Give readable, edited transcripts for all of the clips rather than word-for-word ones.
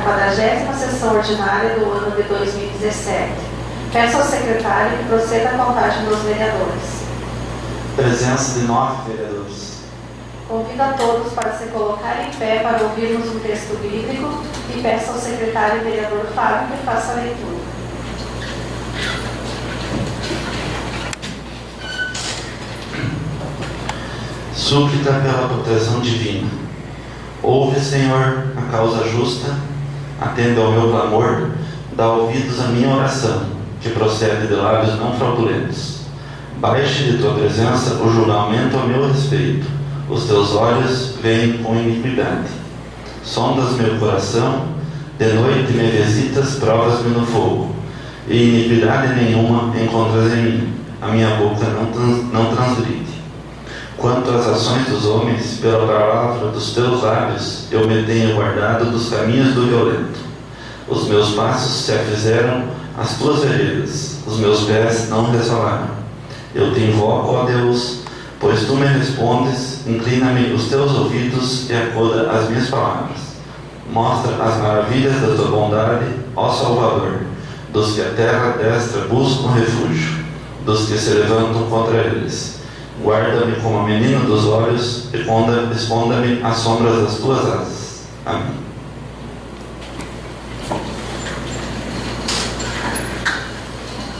40ª Sessão Ordinária do ano de 2017. Peço ao secretário que proceda à contagem dos vereadores. Presença de 9 vereadores. Convido a todos para se colocar em pé para ouvirmos um texto bíblico e peço ao secretário vereador Fábio que faça a leitura. Súplica pela proteção divina. Ouve, Senhor, a causa justa, atende ao meu clamor, dá ouvidos à minha oração, que procede de lábios não fraudulentos. Baixe de tua presença o julgamento a meu respeito, os teus olhos veem com iniquidade. Sondas meu coração, de noite me visitas, provas-me no fogo, e iniquidade nenhuma encontras em mim, a minha boca não transgride. Quanto às ações dos homens, pela palavra dos teus lábios, eu me tenho guardado dos caminhos do violento. Os meus passos se afizeram às tuas veredas, os meus pés não resvalaram. Eu te invoco, ó Deus, pois tu me respondes, inclina-me os teus ouvidos e acolha as minhas palavras. Mostra as maravilhas da tua bondade, ó Salvador, dos que a terra destra buscam refúgio, dos que se levantam contra eles. Guarda-me como a menina dos olhos e esconda-me às sombras das tuas asas. Amém.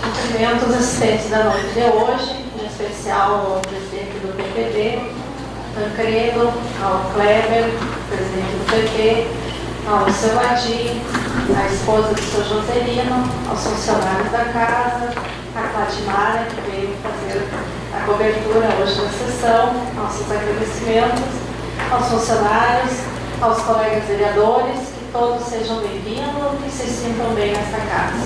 Cumprimento os assistentes da noite de hoje, em especial ao presidente do PPD, Tancredo, ao Kleber, presidente do PP, ao seu Vadir, à esposa do seu Joselino, aos funcionários da casa, a Cladimara, que veio fazer a cobertura hoje da sessão, nossos agradecimentos aos funcionários, aos colegas vereadores, que todos sejam bem-vindos e se sintam bem nesta casa.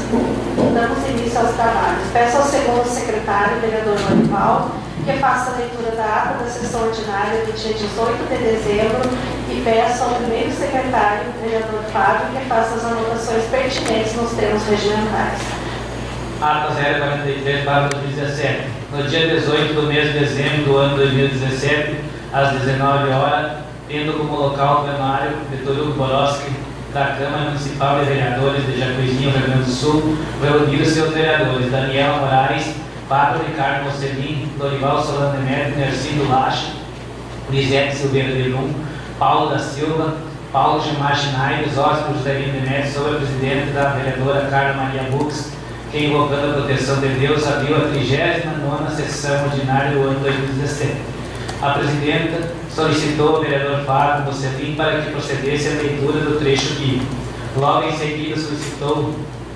Damos início aos trabalhos. Peço ao segundo secretário, vereador Marivaldo, que faça a leitura da ata da sessão ordinária do dia 18 de dezembro e peço ao primeiro secretário, vereador Fábio, que faça as anotações pertinentes nos termos regimentais. Ata 043/2017. No dia 18 do mês de dezembro do ano 2017, às 19 horas, tendo como local plenário Vitor Hugo Boroski, da Câmara Municipal de Vereadores de Jacuizinho, Rio Grande do Sul, reuniram-se os vereadores Daniel Moraes, Pablo Ricardo Mocelin, Dorival Solano Neto, Nercindo Lache, Lisete Silveira de Lum, Paulo da Silva, Paulo Gilmar Schneider, Oscar Juscelino de Neto, sob a presidente da vereadora Carla Maria Bux, que, invocando a proteção de Deus, abriu a 39ª Sessão Ordinária do ano 2017. A presidenta solicitou ao vereador Fábio Mocelin para que procedesse a leitura do trecho bíblico. Logo em seguida, solicitou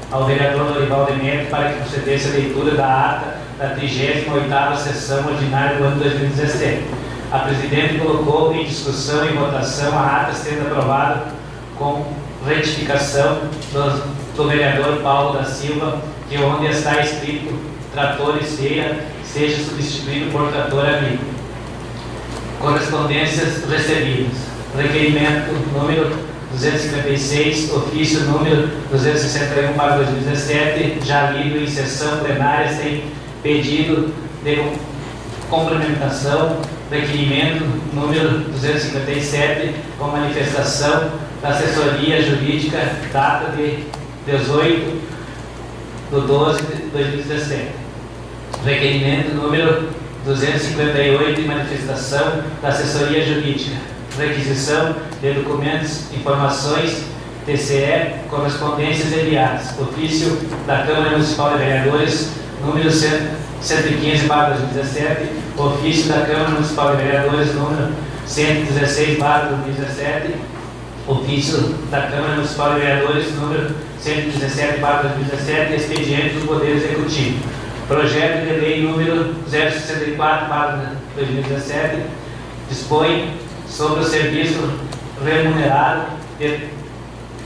ao vereador Dorival de Neto para que procedesse a leitura da ata da 38ª Sessão Ordinária do ano 2017. A presidente colocou em discussão e votação a ata sendo aprovada com retificação do vereador Paulo da Silva, que onde está escrito tratores feira seja substituído por trator agrícola. Correspondências recebidas. Requerimento número 256, ofício número 261/2017, já lido em sessão plenária sem pedido de complementação. Requerimento número 257, com manifestação da assessoria jurídica, data de 18/12/2017. Requerimento número 258, manifestação da assessoria jurídica, requisição de documentos, informações, TCE, correspondências enviadas. Ofício da Câmara Municipal de Vereadores, número 115/2017, ofício da Câmara Municipal de Vereadores, número 116/2017, ofício da Câmara Municipal de Vereadores, número 117/2017, expediente do Poder Executivo. Projeto de lei número 064/2017 dispõe sobre o serviço remunerado de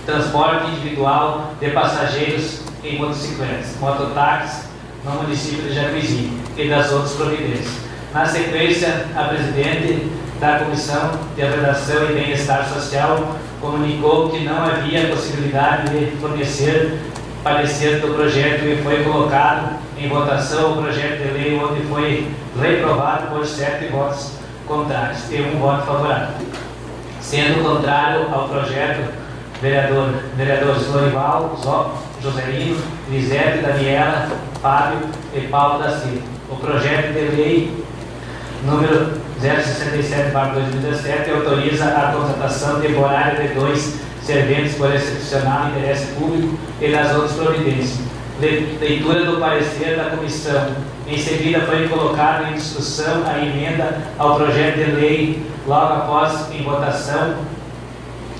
transporte individual de passageiros em motocicletas, mototáxis no município de Jacuizinho e das outras providências. Na sequência, a presidente da Comissão de Redação e Bem-Estar Social comunicou que não havia possibilidade de fornecer parecer do projeto e foi colocado em votação o projeto de lei, onde foi reprovado por 7 votos contrários e 1 voto favorável. Sendo contrário ao projeto Vereadores Lorival, Joselino, Lisete, Daniela, Fábio e Paulo da Silva. O projeto de lei número 067/2017 autoriza a contratação temporária de 2 serventes por excepcional interesse público e das outras providências. Leitura do parecer da comissão. Em seguida foi colocada em discussão a emenda ao projeto de lei, logo após em votação,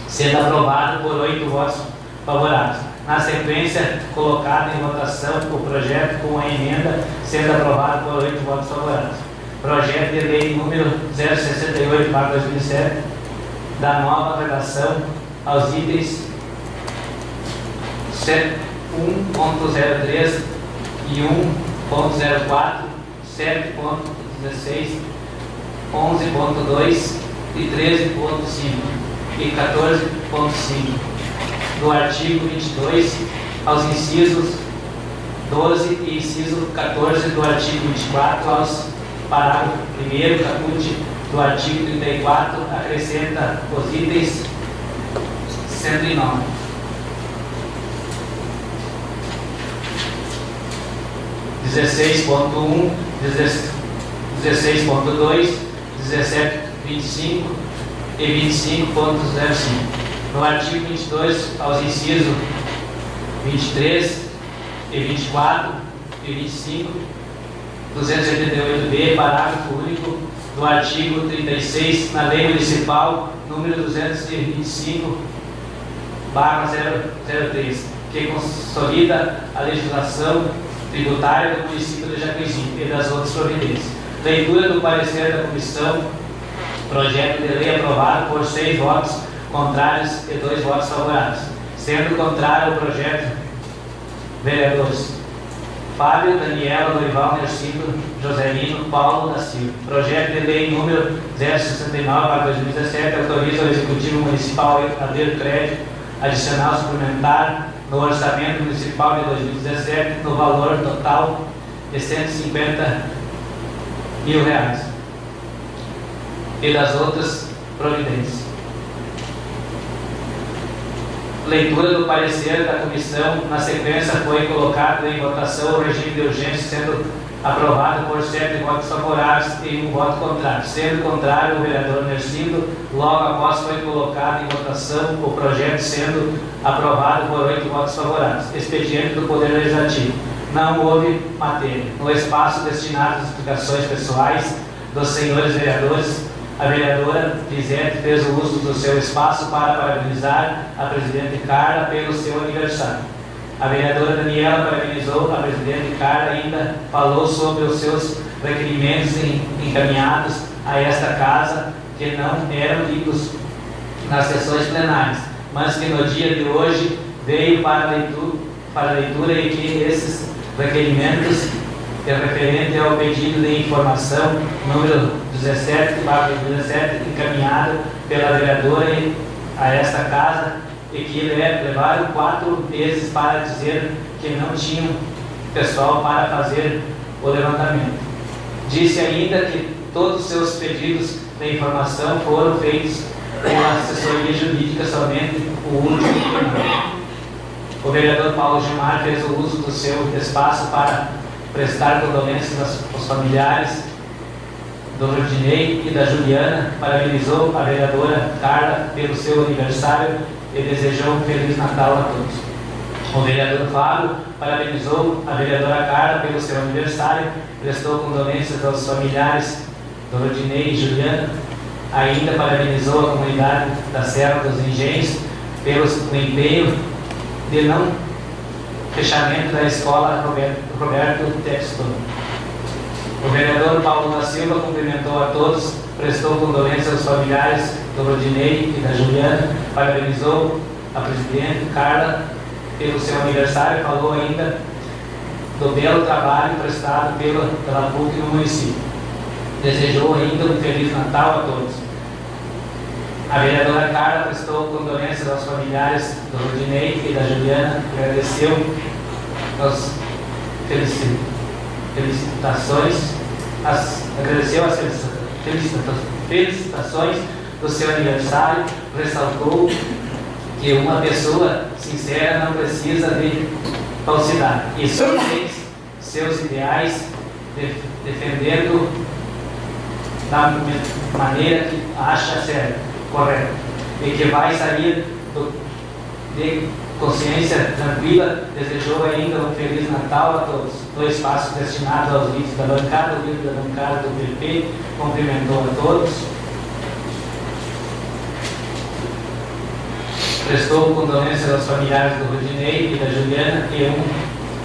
sendo aprovado por 8 votos favoráveis. Na sequência, colocado em votação o projeto com a emenda, sendo aprovado por 8 votos favoráveis. Projeto de lei número 068/2007, da nova redação aos itens 1.03 e 1.04, 7.16, 11.2 e 13.5 e 14.5 do artigo 22 aos incisos 12 e inciso 14 do artigo 24 aos parágrafo 1º, caput do artigo 34, acrescenta os itens 109. 16.1, 16.2, 17.25 e 25.05. No artigo 22, aos incisos 23 e 24 e 25, 288b, parágrafo único do artigo 36, na Lei Municipal número 225/003, que consolida a legislação tributária do município de Jacuizinho e das outras providências. Leitura do parecer da comissão. Projeto de lei aprovado por 6 votos contrários e 2 votos favoráveis. Sendo contrário ao projeto, vereadores Fábio, Daniela, Lorival, Nercindo, Joselino, Paulo da Silva. Projeto de lei número 069/2017 autoriza o Executivo Municipal a abrir crédito adicional suplementar no orçamento municipal de 2017 no valor total de R$150 mil e das outras providências. Leitura do parecer da comissão. Na sequência foi colocado em votação o regime de urgência, sendo aprovado por 7 votos favoráveis e 1 voto contrário. Sendo contrário o vereador Nercindo, logo após foi colocado em votação o projeto, sendo aprovado por 8 votos favoráveis. Expediente do Poder Legislativo. Não houve matéria. No espaço destinado às explicações pessoais dos senhores vereadores, a vereadora Lisete fez o uso do seu espaço para parabenizar a presidente Carla pelo seu aniversário. A vereadora Daniela parabenizou a presidente Carla e ainda falou sobre os seus requerimentos encaminhados a esta casa, que não eram lidos nas sessões plenárias, mas que no dia de hoje veio para leitura e que esses requerimentos é referente ao pedido de informação número 17/2017 encaminhado pela vereadora a esta casa, e que levaram 4 meses para dizer que não tinham pessoal para fazer o levantamento. Disse ainda que todos os seus pedidos de informação foram feitos com a assessoria jurídica, somente o último. O vereador Paulo Gilmar fez o uso do seu espaço para prestar condolências aos familiares do Rodinei e da Juliana, parabenizou a vereadora Carla pelo seu aniversário e desejou um Feliz Natal a todos. O vereador Fábio parabenizou a vereadora Carla pelo seu aniversário, prestou condolências aos familiares do Rodinei e Juliana, ainda parabenizou a comunidade da Serra dos Engenhos pelo empenho de não fechamento da escola Roberto Texton. O vereador Paulo da Silva cumprimentou a todos, prestou condolências aos familiares do Rodinei e da Juliana, parabenizou a presidente Carla pelo seu aniversário, falou ainda do belo trabalho prestado pela PUC no município. Desejou ainda um Feliz Natal a todos. A vereadora Carla prestou condolências aos familiares do Rodinei e da Juliana, agradeceu as felicitações do seu aniversário, ressaltou que uma pessoa sincera não precisa de falsidade e só tem seus ideais defendendo da maneira que acha certa, correta, e que vai sair de consciência tranquila. Desejou ainda um Feliz Natal a todos. 2 passos destinados aos líderes da bancada, o líder da bancada do PP cumprimentou a todos. Prestou condolências aos familiares do Rudinei e da Juliana e,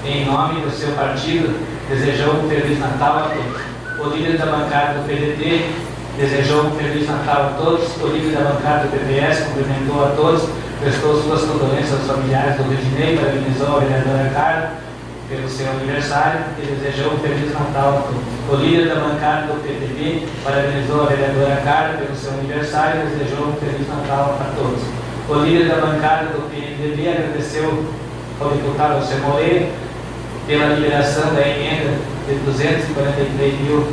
em nome do seu partido, desejou um Feliz Natal a todos. O líder da bancada do PDT desejou um Feliz Natal a todos. O líder da bancada do PPS cumprimentou a todos, prestou suas condolências aos familiares do Rudinei, parabenizou a vereadora Carla pelo seu aniversário e desejou um Feliz Natal a todos. O líder da bancada do PTB parabenizou a vereadora Carla pelo seu aniversário e desejou um Feliz Natal a todos. O líder da bancada do PMDB agradeceu ao deputado Alceu Moreira pela liberação da emenda de R$243 mil,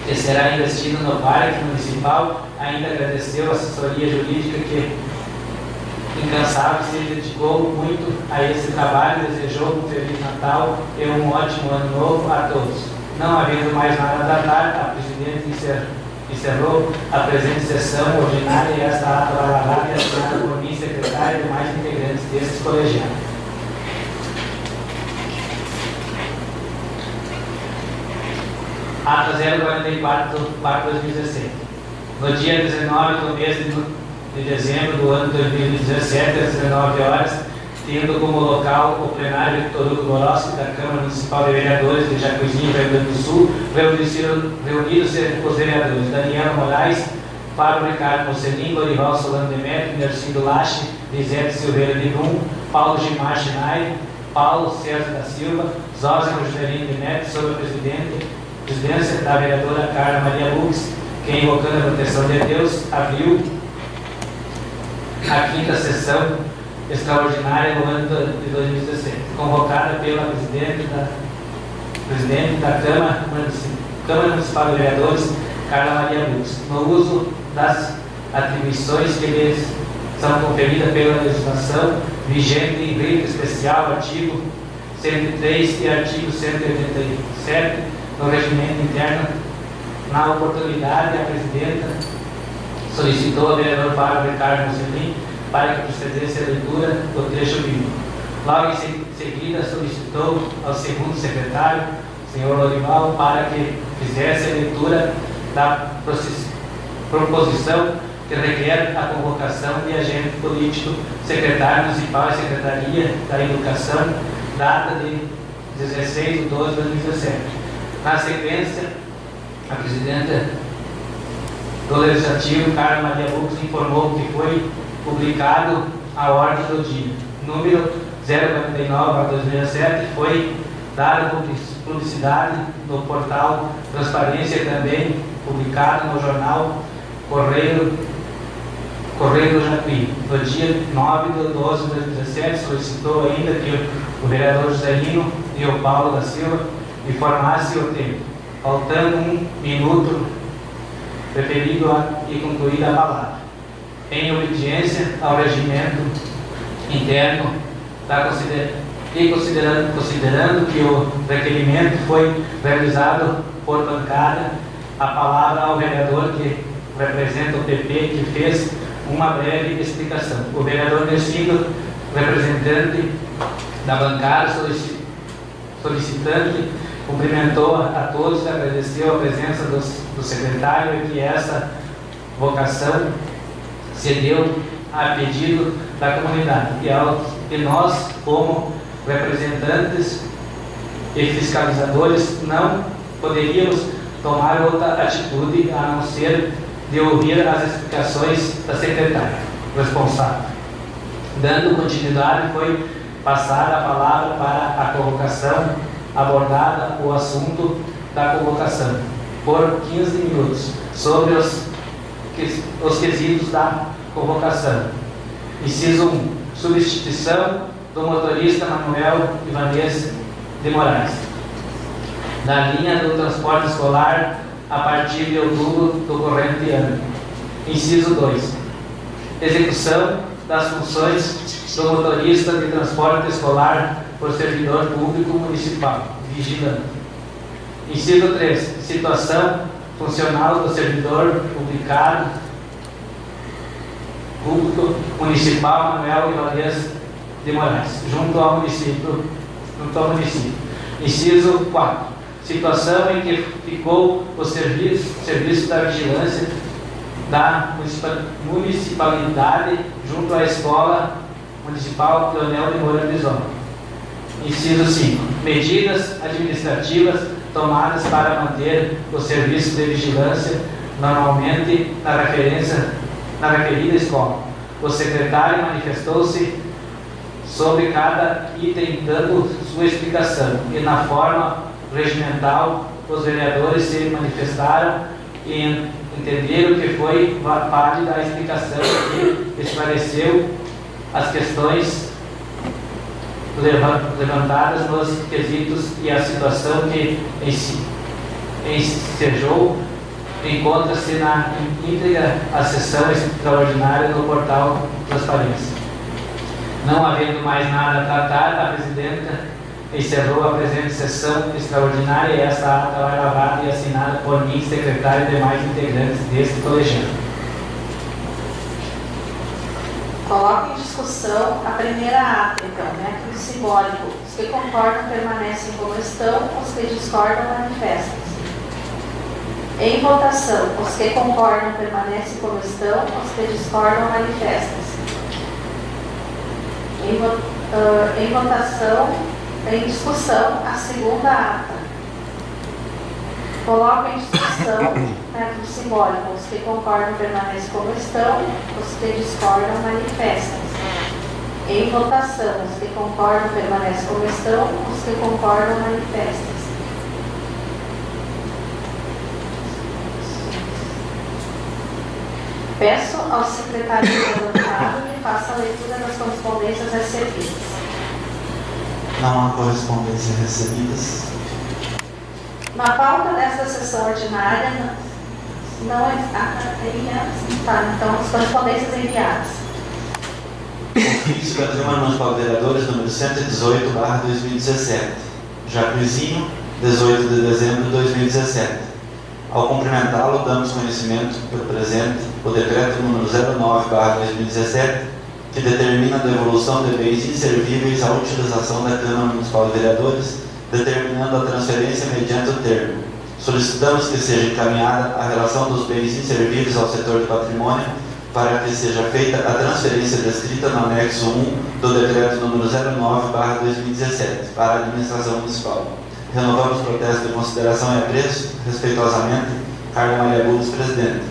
que será investido no Parque Municipal. Ainda agradeceu a assessoria jurídica que, incansável, se dedicou muito a esse trabalho. Desejou um Feliz Natal e um ótimo Ano Novo a todos. Não havendo mais nada a tratar, a presidente encerrou a presente sessão ordinária e esta ata vai lavada e assinada por mim, secretário e demais integrantes destes colegiados. Ata 044/2017. No dia 19 do mês de dezembro do ano 2017, às 19 horas, tendo como local o plenário Vitor Hugo Borowski da Câmara Municipal de Vereadores de Jacuizinho, Rio Grande do Sul, reunidos-se os vereadores Daniela Moraes, Fábio Ricardo Mocelin, Lorival Solano Demetrio, Nercindo Lache, Lisete Silveira de Brum, Paulo Gimar Chinai, Paulo César da Silva, Zózimo Juscelino Demetrio, sob a presidência da vereadora Carla Maria Lux, que, invocando a proteção de Deus, abriu a 5ª sessão extraordinária do ano de 2017, convocada pela presidente da Câmara Municipal de Vereadores, Carla Maria Lux, no uso das atribuições que lhes são conferidas pela legislação vigente em rito especial, artigo 103 e artigo 187 no regimento interno. Na oportunidade, a presidenta solicitou ao vereador Fábio Ricardo Mocelin para que procedesse a leitura do trecho bíblico. Logo em seguida, solicitou ao segundo secretário, senhor Lorival, para que fizesse a leitura da proposição que requer a convocação de agente político, secretário municipal e secretaria da Educação, data de 16 de 12 de 2017. Na sequência, a presidenta do Legislativo, Carla Maria Lux, informou que foi publicado a ordem do dia, número 049/2017, foi dada publicidade no portal Transparência, também publicado no jornal Correio do Jacuí. No dia 9 de 12 de 2017, solicitou ainda que o vereador Juscelino e o Paulo da Silva informassem o tempo, faltando 1 minuto preferido e concluída a palavra. Em obediência ao regimento interno e considerando que o requerimento foi realizado por bancada, a palavra ao vereador que representa o PP, que fez uma breve explicação. O vereador Nercindo, representante da bancada, solicitante, cumprimentou a todos, agradeceu a presença do secretário e que essa vocação se deu a pedido da comunidade. E nós, como representantes e fiscalizadores, não poderíamos tomar outra atitude a não ser de ouvir as explicações da secretária responsável. Dando continuidade, foi passada a palavra para a convocação, abordada o assunto da convocação por 15 minutos sobre os quesitos da convocação. Inciso 1. Substituição do motorista Manuel Ivanês de Moraes na linha do transporte escolar a partir de outubro do corrente ano. Inciso 2. Execução das funções do motorista de transporte escolar por servidor público municipal, vigilante. Inciso 3. Situação funcional do servidor público municipal Manuel Ivanez de Moraes, junto ao município. Inciso 4. Situação em que ficou o serviço da vigilância da municipalidade junto à Escola Municipal Leonel de Moura Brizola. Inciso 5. Medidas administrativas tomadas para manter o serviço de vigilância normalmente na referida escola. O secretário manifestou-se sobre cada item, dando sua explicação, e na forma regimental os vereadores se manifestaram e entenderam que foi válida a explicação e esclareceu as questões levantadas nos quesitos e a situação que ensejou encontra-se na íntegra a sessão extraordinária no portal Transparência. Não havendo mais nada a tratar, a presidenta encerrou a presente sessão extraordinária e esta ata vai gravada e assinada por mim, secretário e demais integrantes deste colegiado. Coloco em discussão a primeira ata, então, método simbólico. Os que concordam permanecem como estão, os que discordam manifestam-se. Em votação, os que concordam permanecem como estão, os que discordam manifestam-se. Em votação, em discussão, a segunda ata. Coloco em discussão método simbólico. Os que concordam permanecem como estão, os que discordam manifestam-se. Em votação, os que concordam permanecem como estão, os que concordam manifestam-se. Peço ao secretário levantado que faça a leitura das correspondências recebidas. Não há correspondências recebidas. Na pauta desta sessão ordinária, não então, as correspondências enviadas. Ofício da Câmara Municipal de Vereadores, número 118/2017. Jacuizinho, 18 de dezembro de 2017. Ao cumprimentá-lo, damos conhecimento pelo presente o decreto número 09/2017, que determina a devolução de bens inservíveis à utilização da Câmara Municipal de Vereadores, determinando a transferência mediante o termo. Solicitamos que seja encaminhada a relação dos bens inservíveis ao setor de patrimônio para que seja feita a transferência descrita no anexo 1 do decreto número 09/2017 para a administração municipal. Renovamos o protesto de consideração e apreço. Respeitosamente, Carla Maria Bulls, presidente.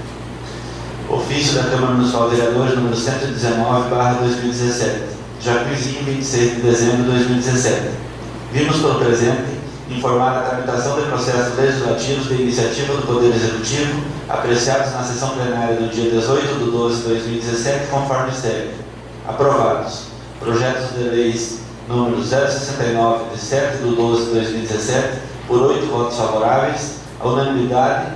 Ofício da Câmara Municipal de Vereadores, número 119/2017. Jacuizinho, 26 de dezembro de 2017. Vimos pelo presente informar a tramitação de processos legislativos de iniciativa do Poder Executivo, apreciados na sessão plenária do dia 18 de 12 de 2017, conforme segue. Aprovados. Projetos de leis número 069, de 7 de 12 de 2017, por 8 votos favoráveis, a unanimidade,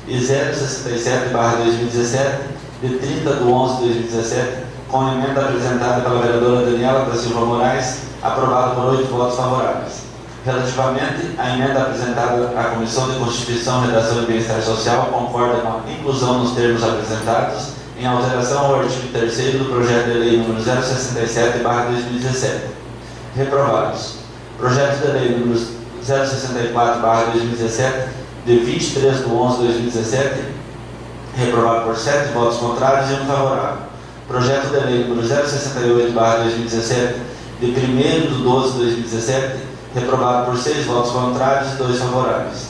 e 067/2017, de 30 de 11 de 2017, com a emenda apresentada pela vereadora Daniela da Silva Moraes, aprovado por 8 votos favoráveis. Relativamente à emenda apresentada à Comissão de Constituição, Redação e Bem-Estar Social, concorda com a inclusão nos termos apresentados, em alteração ao artigo 3º do projeto de lei número 067/2017. Reprovados. Projeto de lei número 064/2017, de 23 de 11 de 2017, reprovado por 7 votos contrários e 1 favorável. Projeto de lei número 068/2017, de 1º de 12 de 2017, reprovado por 6 votos contrários e 2 favoráveis.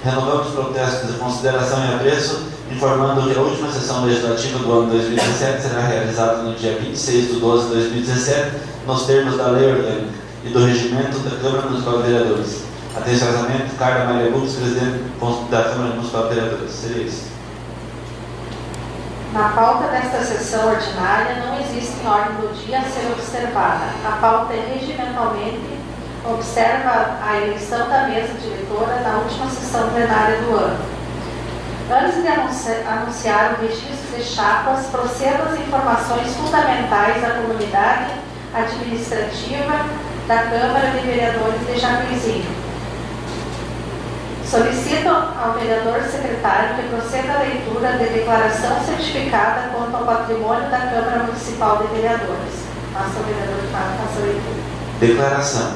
Renovamos o protesto de consideração e apreço, informando que a última sessão legislativa do ano 2017 será realizada no dia 26 de 12 de 2017, nos termos da Lei Orgânica e do Regimento da Câmara Municipal de Vereadores. Atenciosamente, Carla Maria Bulls, presidente da Câmara Municipal de Vereadores. Seria isso. Na pauta desta sessão ordinária não existe ordem do dia a ser observada. A pauta regimentalmente observa a eleição da mesa diretora da última sessão plenária do ano. Antes de anunciar o registro de chapas, procedo às informações fundamentais da comunidade administrativa da Câmara de Vereadores de Jacuizinho. Solicito ao vereador secretário que proceda à leitura de declaração certificada quanto ao patrimônio da Câmara Municipal de Vereadores. Passa o vereador Fábio, passa a leitura. Declaração.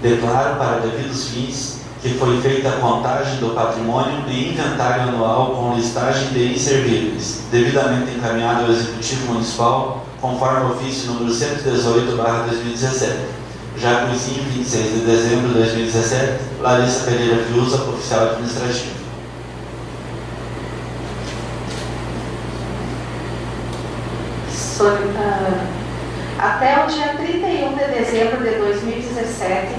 Declaro para devidos fins que foi feita a contagem do patrimônio e inventário anual com listagem de inservíveis, devidamente encaminhado ao Executivo Municipal, conforme o ofício número 118/2017. Jacuizinho, 26 de dezembro de 2017, Larissa Pereira Fiuza, oficial administrativo. Até o dia 31 de dezembro de 2017,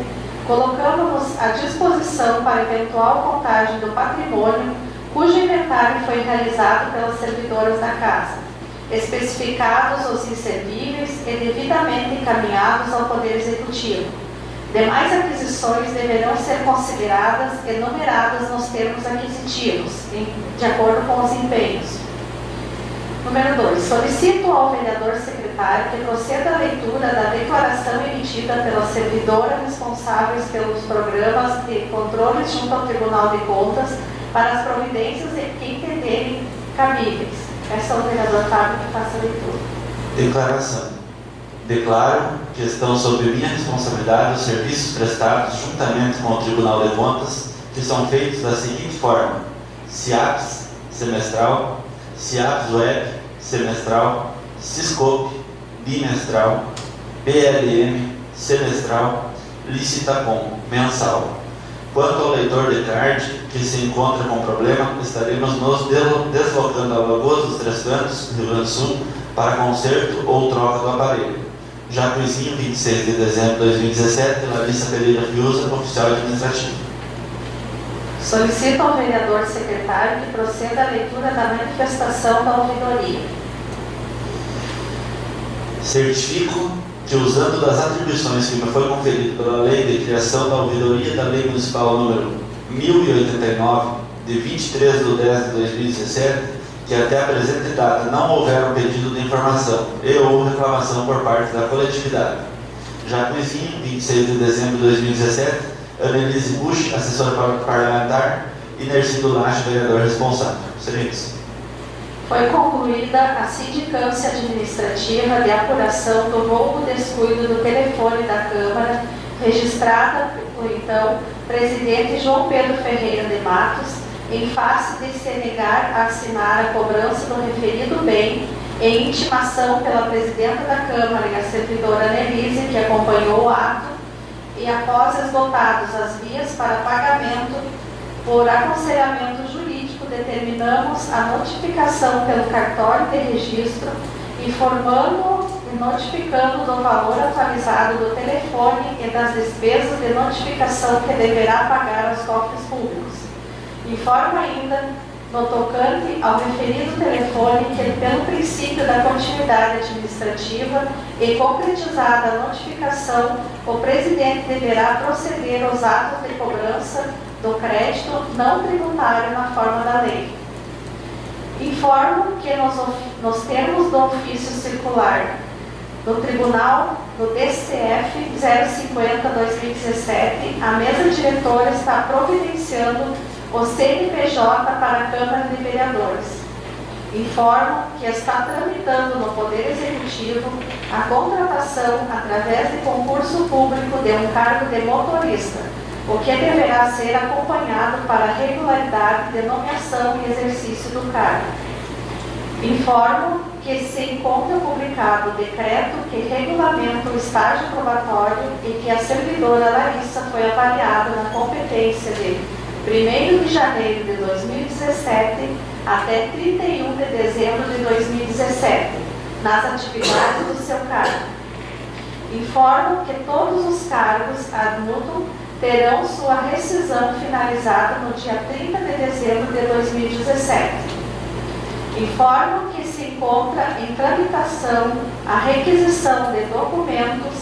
colocamos à disposição para eventual contagem do patrimônio cujo inventário foi realizado pelas servidoras da Casa, especificados os inservíveis e devidamente encaminhados ao Poder Executivo. Demais aquisições deverão ser consideradas e numeradas nos termos aquisitivos, de acordo com os empenhos. Número 2. Solicito ao vereador secretário que proceda à leitura da declaração emitida pelas servidoras responsáveis pelos programas de controle junto ao Tribunal de Contas para as providências que entenderem cabíveis. É o vereador Fábio que faça a leitura. Declaração. Declaro que estão sob minha responsabilidade os serviços prestados juntamente com o Tribunal de Contas, que são feitos da seguinte forma: CIAPS semestral, CIAPS Web semestral, Ciscope bimestral, BLM semestral, Licitacom mensal. Quanto ao leitor de card que se encontra com problema, estaremos nos deslocando a Lagoas dos Três Cantos, Rio Grande do Sul, para conserto ou troca do aparelho. Jacuizinho, 26 de dezembro de 2017, Larissa Pereira Fiuza, oficial administrativo. Solicito ao vereador secretário que proceda à leitura da manifestação da ouvidoria. Certifico que, usando das atribuições que me foi conferido pela Lei de Criação da Ouvidoria da Lei Municipal número 1089, de 23 de 10 de 2017, que até a presente data não houver um pedido de informação e ou reclamação por parte da coletividade. Jacuizinho, 26 de dezembro de 2017, Annelise Bush, assessora parlamentar, e Nercido Lache, vereador responsável. Serviço. Foi concluída a sindicância administrativa de apuração do roubo descuido do telefone da Câmara, registrada por então presidente João Pedro Ferreira de Matos, em face de se negar a assinar a cobrança do referido bem, em intimação pela presidenta da Câmara e a servidora Annelise, que acompanhou o ato, e após esgotados as vias para pagamento, por aconselhamento jurídico, determinamos a notificação pelo cartório de registro, informando e notificando do valor atualizado do telefone e das despesas de notificação que deverá pagar aos cofres públicos. Informa ainda, no tocante ao referido telefone, que pelo princípio da continuidade administrativa e concretizada a notificação, o presidente deverá proceder aos atos de cobrança do crédito não tributário na forma da lei. Informo que nos termos do ofício circular do Tribunal do DCF 050/2017, a mesa diretora está providenciando o CNPJ para a Câmara de Vereadores. Informo que está tramitando no Poder Executivo a contratação, através de concurso público, de um cargo de motorista, o que deverá ser acompanhado para a regularidade de nomeação e exercício do cargo. Informo que se encontra publicado o decreto que regulamenta o estágio probatório e que a servidora Larissa foi avaliada na competência de 1º de janeiro de 2017 até 31 de dezembro de 2017, nas atividades do seu cargo. Informo que todos os cargos ad nutum terão sua rescisão finalizada no dia 30 de dezembro de 2017. Informo que se encontra em tramitação a requisição de documentos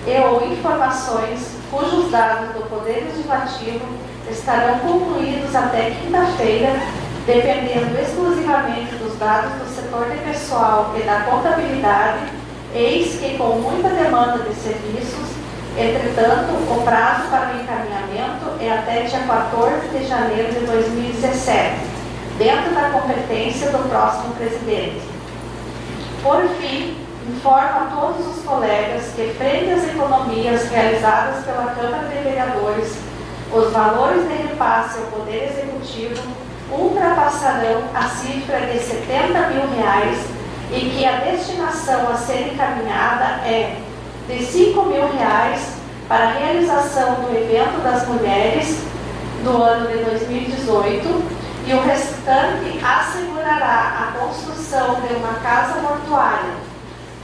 e ou informações cujos dados do Poder Legislativo estarão concluídos até quinta-feira, dependendo exclusivamente dos dados do setor de pessoal e da contabilidade, eis que com muita demanda de serviços, entretanto, o prazo para o encaminhamento é até dia 14 de janeiro de 2017, dentro da competência do próximo presidente. Por fim, informo a todos os colegas que, frente às economias realizadas pela Câmara de Vereadores, os valores de repasse ao Poder Executivo ultrapassarão a cifra de R$70 mil e que a destinação a ser encaminhada é de R$5 mil para a realização do evento das mulheres do ano de 2018 e o restante assegurará a construção de uma casa mortuária,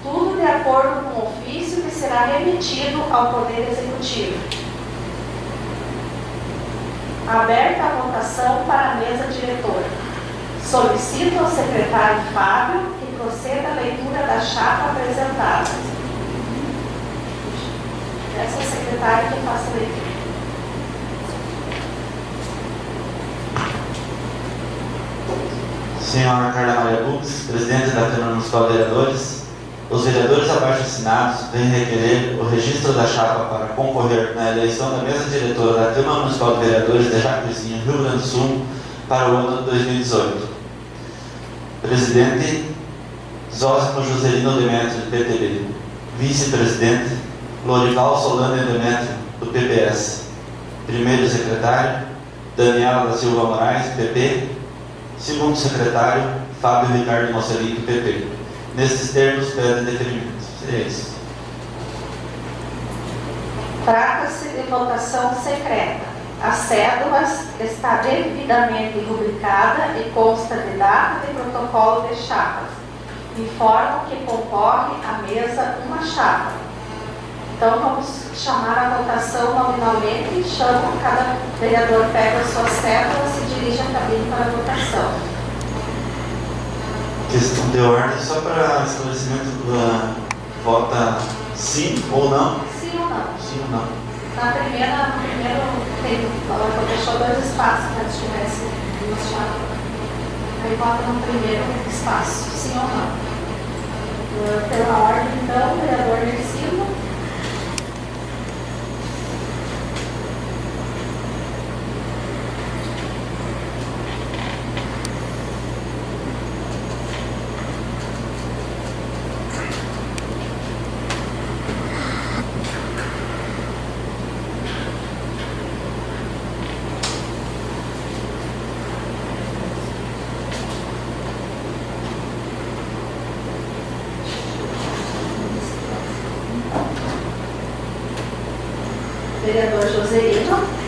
tudo de acordo com o ofício que será remetido ao Poder Executivo. Aberta a votação para a mesa diretora. Solicito ao secretário Fábio que proceda à leitura da chapa apresentada. Essa é a secretária que faça a leitura. Senhora Carla Maria Bux, presidente da Câmara Municipal de Vereadores, os vereadores abaixo assinados vêm requerer o registro da chapa para concorrer na eleição da mesa diretora da Câmara Municipal de Vereadores de Jacuizinho, Rio Grande do Sul, para o ano de 2018. Presidente, Zósimo Joselino Demétrio, do PTB. Vice-presidente, Lorival Solano Demétrio, do PPS. Primeiro secretário, Daniela da Silva Moraes, PP. Segundo secretário, Fábio Ricardo Mocelin, do PP. Nestes termos, pede deferimento. Seria isso. Trata-se de votação secreta. As cédulas está devidamente rubricada e consta de data de protocolo de chapas. Informo que concorre à mesa uma chapa. Então, vamos chamar a votação nominalmente. Chamo, cada vereador pega as suas cédulas e dirige a cabine para a votação. Questão de ordem, só para esclarecimento, vota sim ou não? Sim ou não? Sim ou não? No primeiro tem, deixou 2 espaços antes tivesse duas chapas. Aí vota no primeiro espaço, sim ou não? Pela ordem, então, vereador Mercino. Vereador Joselino.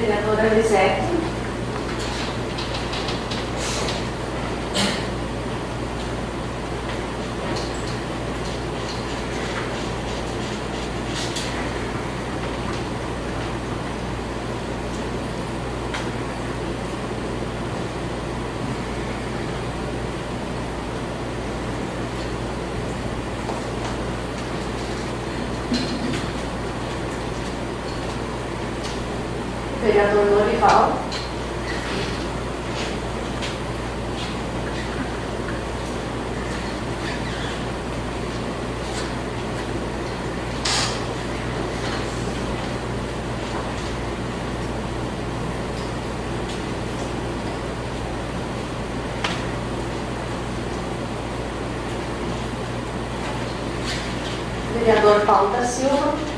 Vereadora Elisete. Vereador Lorival. Vereador Paulo da Silva.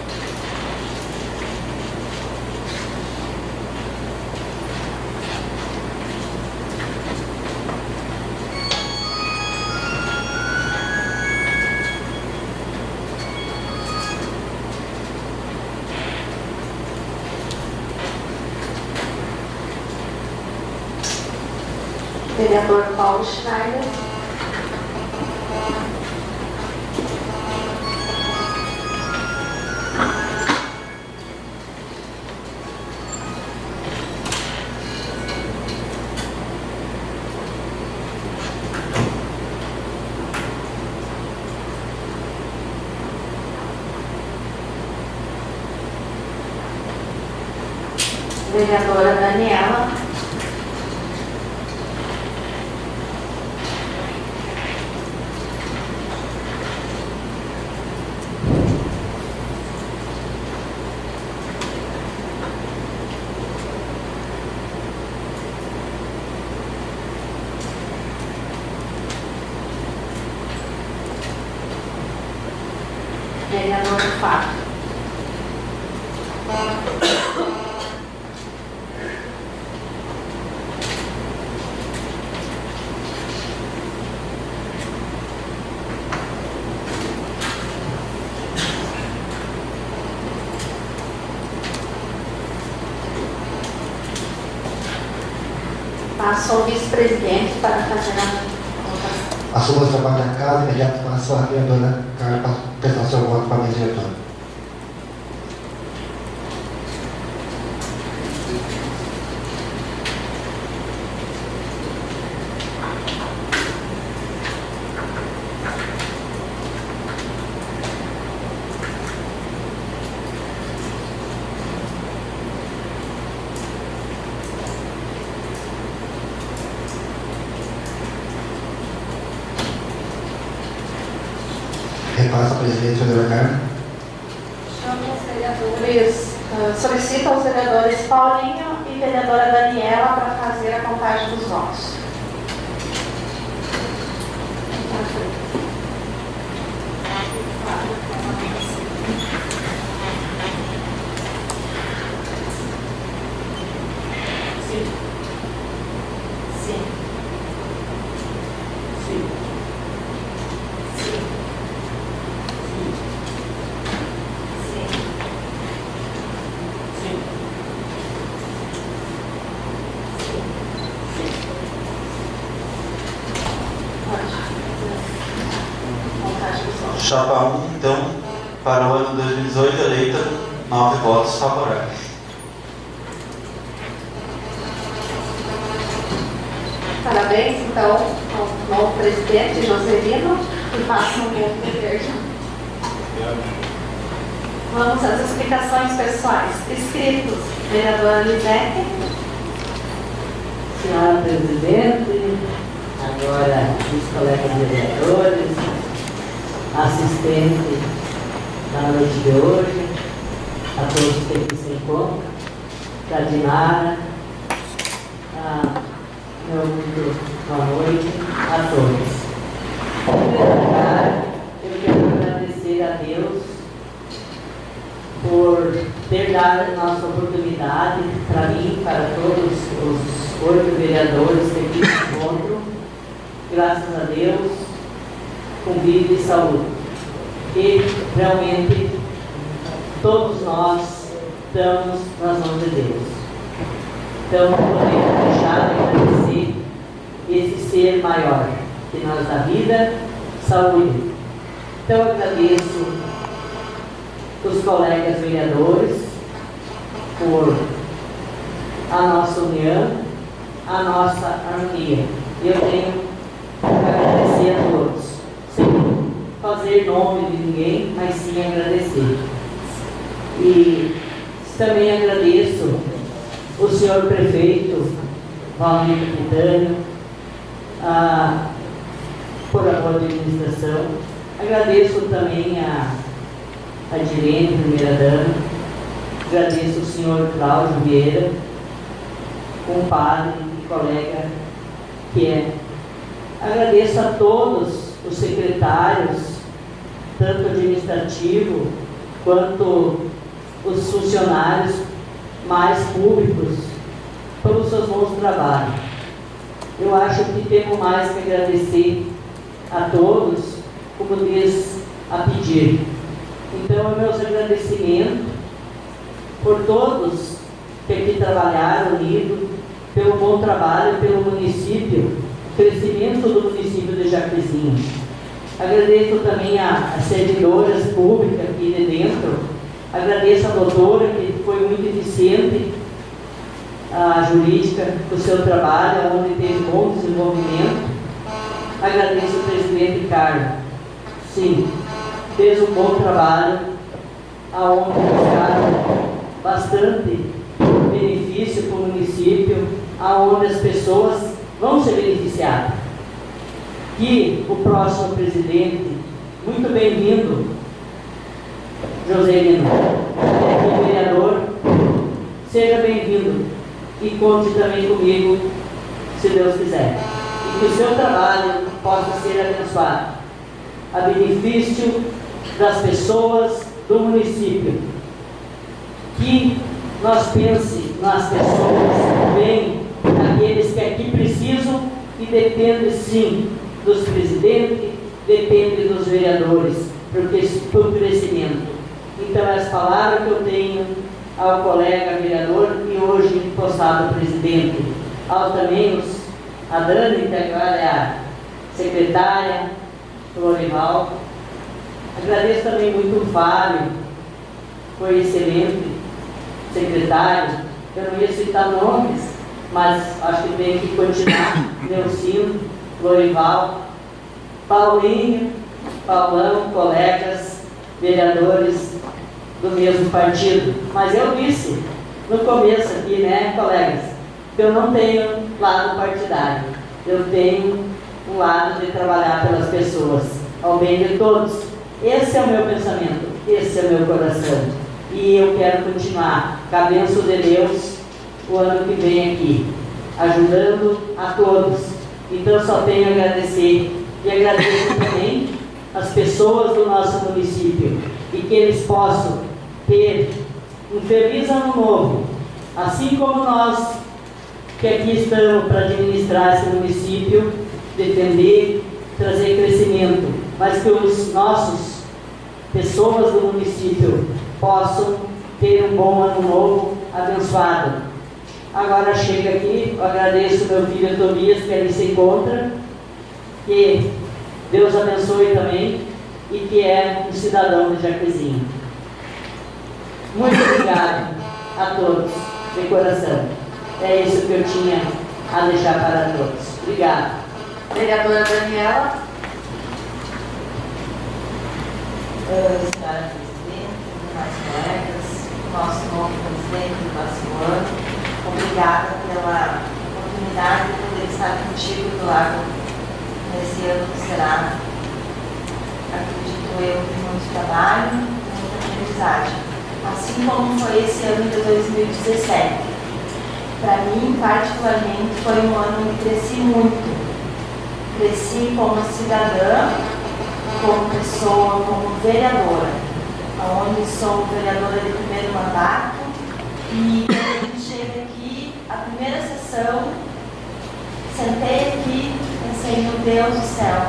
Vereador Paulo Schneider. Vereadora Daniela. Vereador Fábio. Passo ao vice-presidente para fazer a votação. Assuma o trabalho da casa, imediato com a sua vereadora Carla, para prestar seu voto para a mesa diretora. Repassa a presidente, vereadora Carla. Chamo os vereadores, solicito aos vereadores Paulinho e vereadora Daniela para fazer a contagem dos votos. Sim. Sim. Sim. Chapa 1, então, para o ano 2018, eleita 9 votos favoráveis. Parabéns, então, ao novo presidente Joselino, e faça um bom dever. Vamos às explicações pessoais. Escritos, vereadora Lisete. Senhora Presidente, agora os colegas vereadores, assistente da noite de hoje, a todos que aqui se encontram, Cardinara, meu muito boa noite a todos. Em primeiro lugar, eu quero agradecer a Deus por ter dado a nossa oportunidade para mim, para todos os 8 vereadores que aqui se encontram, graças a Deus, com vida e saúde. E realmente todos nós estamos nas mãos de Deus. Então, podemos deixar de agradecer esse ser maior que nós dá vida, saúde. Então, eu agradeço os colegas vereadores por a nossa união, a nossa harmonia. Eu tenho que agradecer a todos, sem fazer nome de ninguém, mas sim agradecer. E também agradeço o senhor prefeito Valmir Capitânio por a boa administração. Agradeço também a dirente, primeira-dama. Agradeço o senhor Cláudio Vieira, compadre e colega que é. Agradeço a todos os secretários, tanto administrativo quanto os funcionários mais públicos, pelos seus bons trabalhos. Eu acho que temos mais que agradecer a todos, como diz a pedir. Então, meus agradecimentos por todos que aqui trabalharam unidos, pelo bom trabalho, pelo município, crescimento do município de Jacuizinho. Agradeço também às servidoras públicas aqui de dentro. Agradeço a doutora, que foi muito eficiente, a jurídica, do seu trabalho, onde teve bom desenvolvimento. Agradeço o presidente Carlos. Sim, fez um bom trabalho, aonde buscaram bastante benefício para o município, aonde as pessoas vão ser beneficiadas. E o próximo presidente, muito bem-vindo, José Lino, vereador, seja bem-vindo e conte também comigo, se Deus quiser. E que o seu trabalho possa ser abençoado, a benefício das pessoas do município. Que nós pense nas pessoas bem, naqueles que aqui precisam, e depende sim dos presidentes, depende dos vereadores, porque para o crescimento. Então, as palavras que eu tenho ao colega vereador e hoje postado presidente, ao também a Dani, que agora é a secretária, Florival. Agradeço também muito o Fábio, foi excelente secretário. Eu não ia citar nomes, mas acho que tem que continuar. Neucino, Florival, Paulinho, Paulão, colegas, vereadores do mesmo partido. Mas eu disse no começo aqui, né, colegas, que eu não tenho lado partidário. Eu tenho um lado de trabalhar pelas pessoas, ao bem de todos. Esse é o meu pensamento, esse é o meu coração. E eu quero continuar, com a bênção de Deus, o ano que vem aqui, ajudando a todos. Então, só tenho a agradecer. E agradeço também as pessoas do nosso município, e que eles possam ter um feliz ano novo, assim como nós que aqui estamos para administrar esse município, defender, trazer crescimento, mas que os nossos pessoas do município possam ter um bom ano novo abençoado. Agora chega aqui, eu agradeço meu filho Tobias, que ali se encontra, que Deus abençoe também, e que é um cidadão de Jacuizinho. Muito obrigado a todos, de coração. É isso que eu tinha a deixar para todos. Obrigada. Vereadora Daniela. Senhora Presidente, demais colegas, nosso novo presidente do próximo ano, obrigada pela oportunidade de poder estar contigo do lado nesse ano que será, acredito eu, de muito trabalho, muita aprendizagem, assim como foi esse ano de 2017. Para mim, particularmente, foi um ano em que cresci muito. Cresci como cidadã, como pessoa, como vereadora, onde sou vereadora de primeiro mandato, e quando a gente chega aqui, a primeira sessão, sentei aqui, pensei, meu Deus do céu,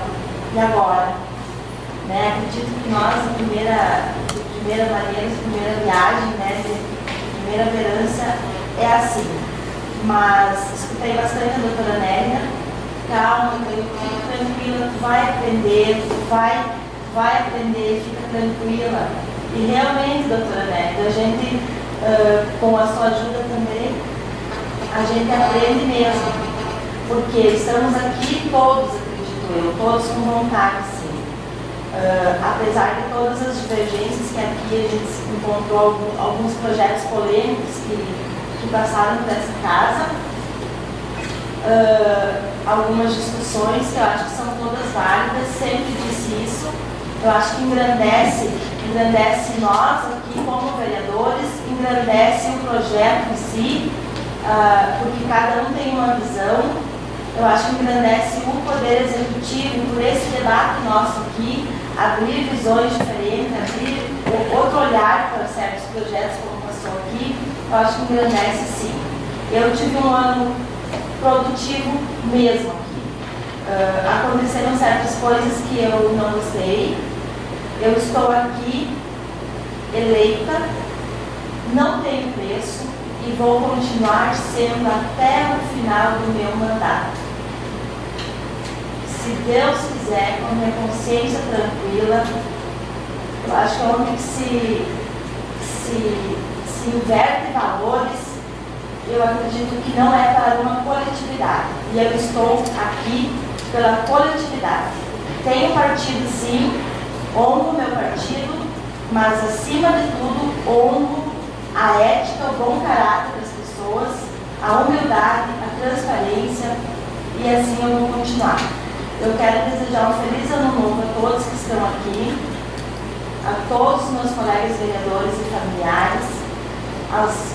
e agora? Né? Acredito que nós, a primeira viagem, né, de primeira verança, é assim. Mas escutei bastante a doutora Nélia. Calma, fica tranquila, tu vai aprender, vai aprender, fica tranquila. E realmente, doutora Nélia, a gente, com a sua ajuda também, a gente aprende mesmo. Porque estamos aqui todos, acredito eu, todos com vontade, sim. Apesar de todas as divergências que aqui a gente encontrou, alguns projetos polêmicos que passaram por essa casa, algumas discussões que eu acho que são todas válidas, sempre disse isso. Eu acho que engrandece nós aqui como vereadores, engrandece o projeto em si, porque cada um tem uma visão. Eu acho que engrandece o poder executivo por esse debate nosso aqui, abrir visões diferentes, abrir outro olhar para certos projetos, como passou aqui. Eu acho que engrandece sim. Eu tive um ano produtivo mesmo aqui. Aconteceram certas coisas que eu não gostei. Eu estou aqui eleita, não tenho preço e vou continuar sendo até o final do meu mandato. se Deus quiser, com a minha consciência tranquila, eu acho que é onde se inverte valores, eu acredito que não é para uma coletividade. E eu estou aqui pela coletividade. Tenho partido, sim, honro o meu partido, mas acima de tudo honro a ética, o bom caráter das pessoas, a humildade, a transparência, e assim eu vou continuar. Eu quero desejar um feliz ano novo a todos que estão aqui, a todos os meus colegas vereadores e familiares, às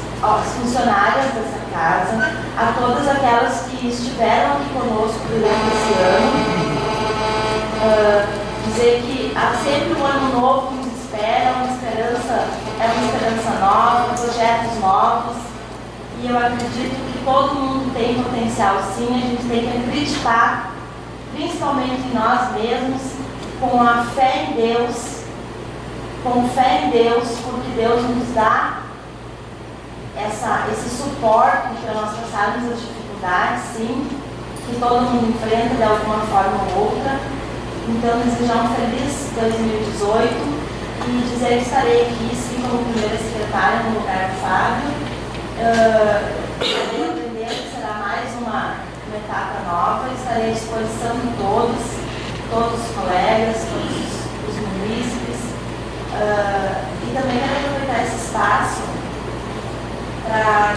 funcionárias dessa casa, a todas aquelas que estiveram aqui conosco durante esse ano. Dizer que há sempre um ano novo que nos espera, uma esperança nova, projetos novos, e eu acredito que todo mundo tem potencial, sim. A gente tem que acreditar, principalmente em nós mesmos, com a fé em Deus, porque Deus nos dá esse suporte para nós passarmos as dificuldades, sim, que todo mundo enfrenta de alguma forma ou outra. Então, desejar um feliz 2018 e dizer que estarei aqui, sim, como primeira secretária no lugar do Fábio. Estarei aprendendo, será mais uma etapa nova. Estarei à disposição de todos os colegas, todos os munícipes. E também quero aproveitar esse espaço para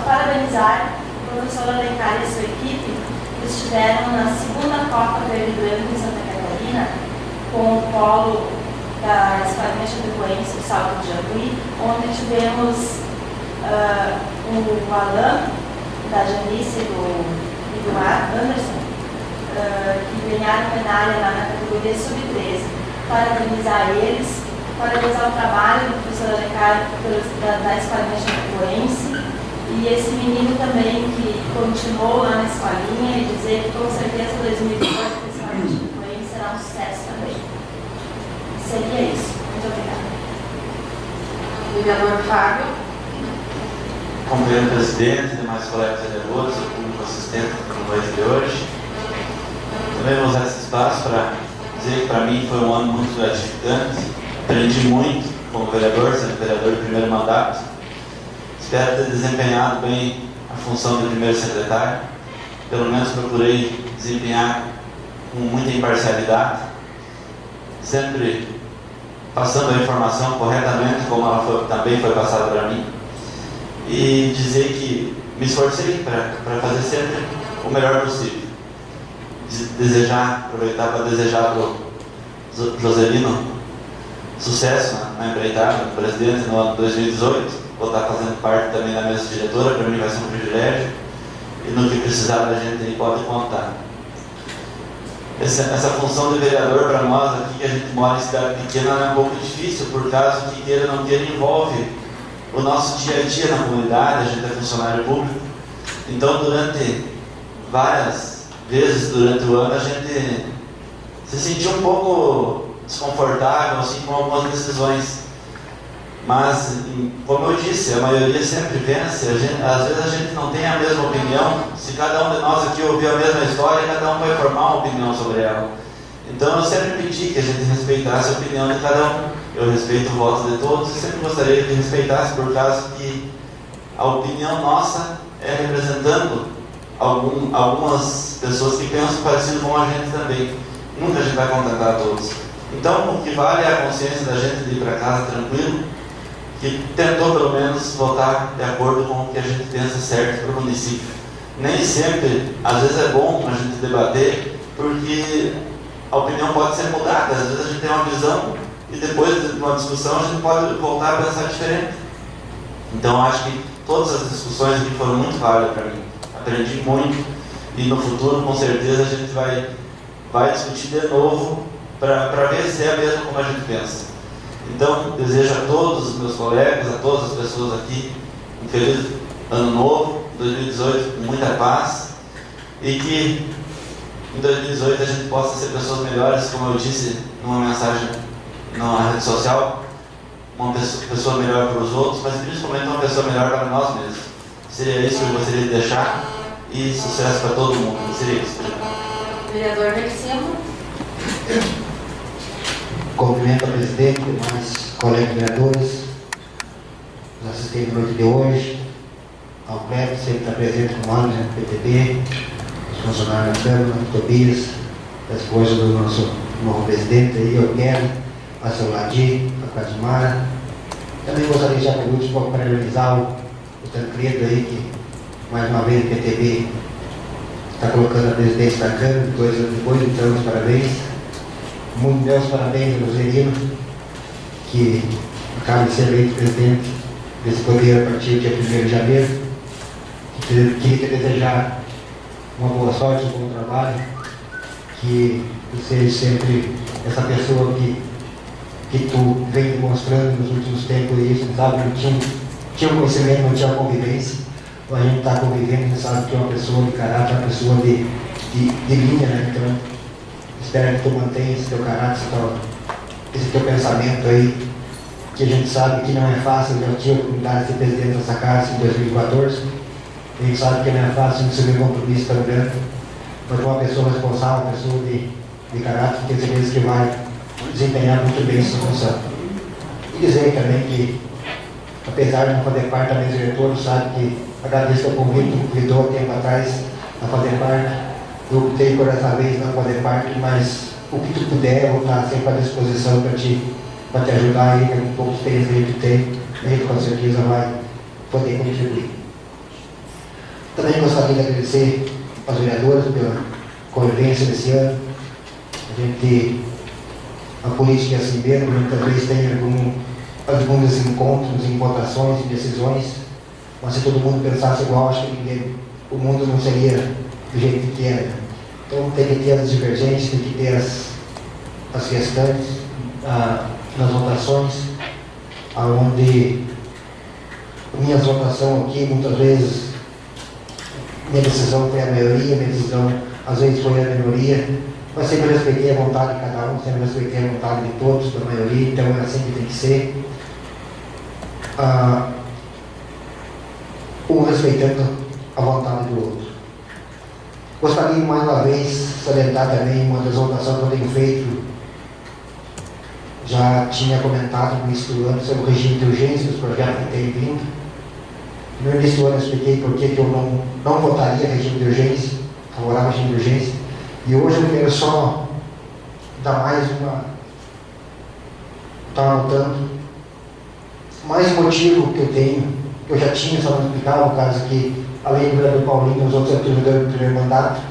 parabenizar o professor Alencar e sua equipe, que estiveram na segunda Copa Verde Branco em Santa Catarina, com o polo da Escola Chapecoense, o Salto de Jacuí, onde tivemos o Alain, da Janice e do Anderson, que ganharam medalha lá na categoria Sub-13. Parabenizar eles, parabenizar o trabalho do professor Alencar da Escola Chapecoense, e esse menino também que continuou lá na escolinha, e dizer que com certeza 2018 a Escola Chapecoense será um sucesso também. Seria isso. Muito obrigada. Vereador Fábio. Companheiro presidente, demais colegas vereadores, o público assistente no noite de hoje. Também vou usar esse espaço para dizer que para mim foi um ano muito gratificante. Aprendi muito como vereador, sendo vereador de primeiro mandato. Espero ter desempenhado bem a função de primeiro secretário. Pelo menos procurei desempenhar com muita imparcialidade, sempre passando a informação corretamente, como ela também foi passada para mim. E dizer que me esforcei para fazer sempre o melhor possível. Aproveitar para desejar para o Joselino sucesso na empreitada, no presidente, no ano 2018. Vou estar fazendo parte também da mesa diretora, para mim vai ser um privilégio. E no que precisar da gente ele pode contar. Essa função de vereador para nós aqui, que a gente mora em cidade pequena, é um pouco difícil, por causa que queira ou não queira envolve o nosso dia a dia na comunidade. A gente é funcionário público. Então, durante várias vezes durante o ano, a gente se sentiu um pouco desconfortável assim, com algumas decisões. Mas, como eu disse, a maioria sempre vence. Às vezes a gente não tem a mesma opinião. Se cada um de nós aqui ouviu a mesma história, cada um vai formar uma opinião sobre ela. Então eu sempre pedi que a gente respeitasse a opinião de cada um. Eu respeito o voto de todos e sempre gostaria que respeitasse, por causa que a opinião nossa é representando algumas pessoas que pensam parecido com a gente também. Nunca a gente vai contentar todos. Então o que vale é a consciência da gente de ir para casa tranquilo, que tentou pelo menos votar de acordo com o que a gente pensa certo para o município. Nem sempre, às vezes é bom a gente debater, porque a opinião pode ser mudada. Às vezes a gente tem uma visão e depois de uma discussão a gente pode voltar a pensar diferente. Então acho que todas as discussões aqui foram muito válidas para mim. Aprendi muito e no futuro com certeza a gente vai discutir de novo para ver se é mesmo como a gente pensa. Então, desejo a todos os meus colegas, a todas as pessoas aqui, um feliz ano novo, 2018 com muita paz, e que em 2018 a gente possa ser pessoas melhores, como eu disse numa mensagem na rede social, uma pessoa melhor para os outros, mas principalmente uma pessoa melhor para nós mesmos. Seria isso que eu gostaria de deixar, e sucesso para todo mundo. Seria isso. vereador Mercino. Cumprimento ao presidente, demais colegas vereadores, os assistentes da noite de hoje, ao Cleber, sempre está presente com nós no PTB, os funcionários da Câmara, Tobias, a esposa do nosso novo presidente, aí, eu quero, a seu Ladir, a Cadimara. Também gostaria de já por último parabenizar o Tancredo aí, que mais uma vez o PTB está colocando a presidência da Câmara, 2 anos depois, então os parabéns. Muito meus parabéns ao Zerino, que acaba de ser eleito presidente desse poder a partir do dia 1º de janeiro. Queria desejar uma boa sorte, um bom trabalho, que seja sempre essa pessoa que tu vem demonstrando nos últimos tempos, e isso, sabe, não tinha conhecimento, não tinha convivência. Então, a gente está convivendo, sabe que é uma pessoa de caráter, uma pessoa de linha, né? Então, espero que tu mantenha esse teu caráter, esse teu pensamento aí, que a gente sabe que não é fácil. Eu tive a oportunidade de ser presidente dessa casa em 2014, a gente sabe que não é fácil assumir um compromisso tão grande, mas uma pessoa responsável, uma pessoa de caráter, que tem certeza que vai desempenhar muito bem essa função. E dizer também que, apesar de não fazer parte também do diretor, sabe que agradeço o convite, me convidou há tempo atrás a fazer parte. Eu optei por essa vez não fazer parte, mas o que tu puder, eu vou estar sempre à disposição para te ajudar aí, com um pouco de experiência que tu tem, a gente com certeza vai poder contribuir. Também gostaria de agradecer aos vereadores pela convivência desse ano. A política é assim mesmo, muitas vezes tem alguns encontros, em votações, em decisões, mas se todo mundo pensasse igual, acho que o mundo não seria do jeito que era. Então tem que ter as divergências, tem que ter as questões nas votações, onde minhas votações aqui, muitas vezes, minha decisão foi a maioria, minha decisão às vezes foi a minoria, mas sempre respeitei a vontade de cada um, sempre respeitei a vontade de todos, da maioria, então é assim que tem que ser. Um respeitando a vontade do outro. Gostaria de mais uma vez salientar também uma das votações que eu tenho feito. Já tinha comentado no início do ano sobre o regime de urgência, os projetos que têm vindo. No início do ano eu expliquei por que eu não votaria regime de urgência, favorável ao regime de urgência. E hoje eu quero só dar mais estar anotando, mais um motivo que eu tenho, que eu já tinha, só não explicava, o caso que, além do vereador Paulinho, os outros servidores do primeiro mandato,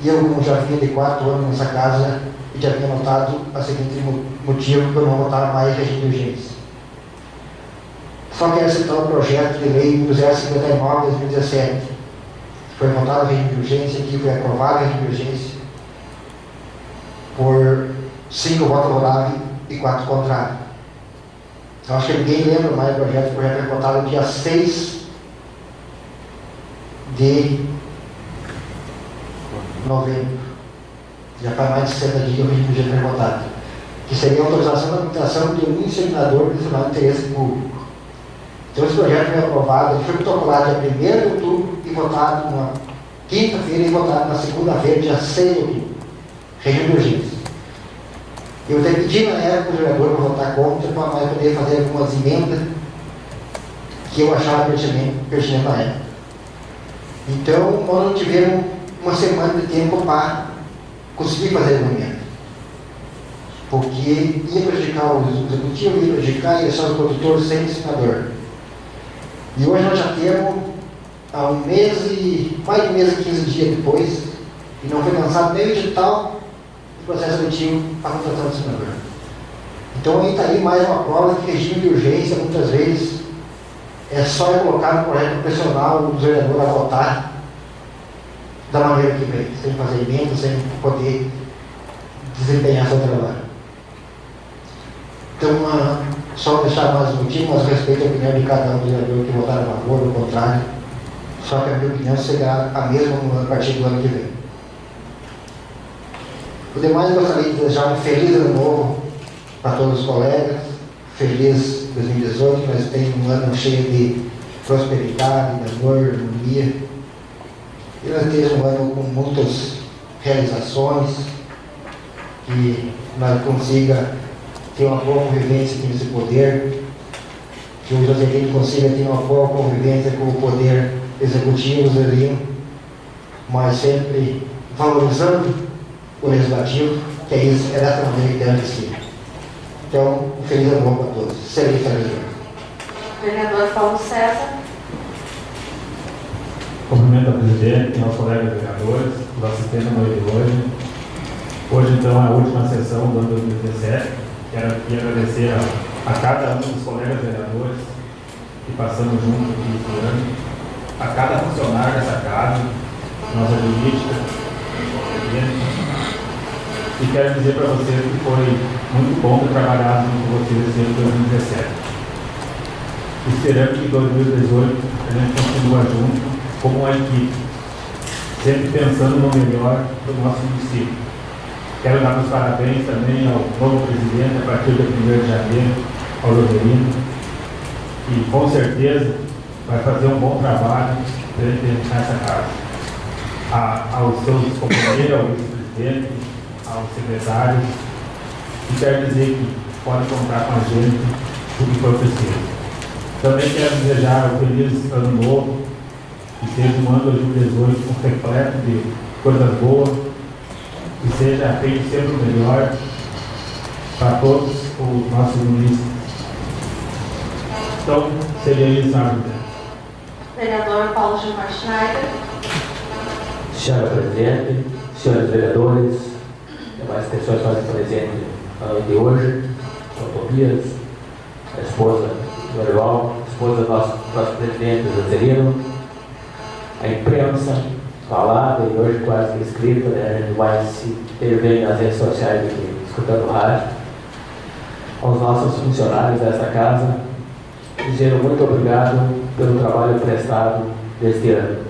e eu, como já vinha de 4 anos nessa casa, e já tinha notado a seguinte motivo que eu não votava mais regime de urgência. Só quero citar o projeto de lei 1059 de 2017. Foi votado regime de urgência, aqui foi aprovado regime de urgência por 5 votos favoráveis e 4 contrários. Eu acho que ninguém lembra mais do projeto. O projeto foi votado no dia 6 de novembro. Já faz mais de 60 dias que o regime de urgência foi votado. Que seria a autorização da habilitação de um inseminador nacional de interesse público. Então esse projeto foi aprovado, ele foi protocolado dia 1º de outubro e votado na quinta-feira e votado na segunda-feira, dia 6 de outubro. Regime de urgência. Eu até pedi na época o vereador para votar contra, para nós poder fazer algumas emendas que eu achava pertinente na época. Então nós não tivemos uma semana de tempo para conseguir fazer a emenda. Porque ia prejudicar o executivo, ia prejudicar, ia deixar o produtor sem ensinador. E hoje nós já temos, há mais de um mês e 15 dias depois, e não foi lançado nem o edital do processo seletivo para a contratação do ensinador. Então aí está aí mais uma prova que regime de urgência, muitas vezes, é só colocar no projeto profissional o vereador a votar da maneira que vem, sem fazer emenda, sem poder desempenhar seu trabalho. Então, só deixar mais um motivo, mas respeito a opinião de cada um dos vereadores que votaram a favor ou contrário, só que a minha opinião será a mesma a partir do ano que vem. Por demais, eu gostaria de desejar um feliz ano novo para todos os colegas, feliz 2018, que nós tenhamos um ano cheio de prosperidade, de amor, harmonia, e nós tenhamos um ano com muitas realizações, que nós consiga ter uma boa convivência aqui nesse poder, que o Joselino consiga ter uma boa convivência com o poder executivo, Zelino, mas sempre valorizando o legislativo, que é isso, é dessa maneira que deve ser. Então, um feliz ano novo a todos. Feliz ano novo. Vereador Paulo César. Cumprimento ao presidente e aos colegas vereadores, os assistentes da noite de hoje. Hoje, então, é a última sessão do ano 2017. Quero aqui agradecer a cada um dos colegas vereadores que passamos juntos aqui esse ano, a cada funcionário dessa casa, nossa jurídica, e quero dizer para vocês que foi muito bom ter trabalhado junto com vocês esse ano de 2017. Esperando que em 2018 a gente continue junto como uma equipe, sempre pensando no melhor do nosso município. Quero dar os parabéns também ao novo presidente, a partir do 1º de janeiro, ao Joselino, que com certeza vai fazer um bom trabalho para ele terminar essa casa. Aos seus companheiros, ao vice-presidente, aos secretários, e quero dizer que podem contar com a gente tudo que for preciso. Também quero desejar um feliz ano novo, que seja um ano 2018 repleto de coisas boas, que seja feito sempre o melhor para todos os nossos municípios. Então, seria isso, senhora presidente. Vereador Paulo Gilmar Schneider. Senhora presidente, senhores vereadores, demais pessoas que fazem presente na noite de hoje, o Tobias, a esposa do Arival, a esposa do nosso presidente Joselino, a imprensa falada e hoje quase que escrita, né? A gente vai se ter bem nas redes sociais aqui, escutando rádio, aos nossos funcionários desta casa, dizendo muito obrigado pelo trabalho prestado deste ano.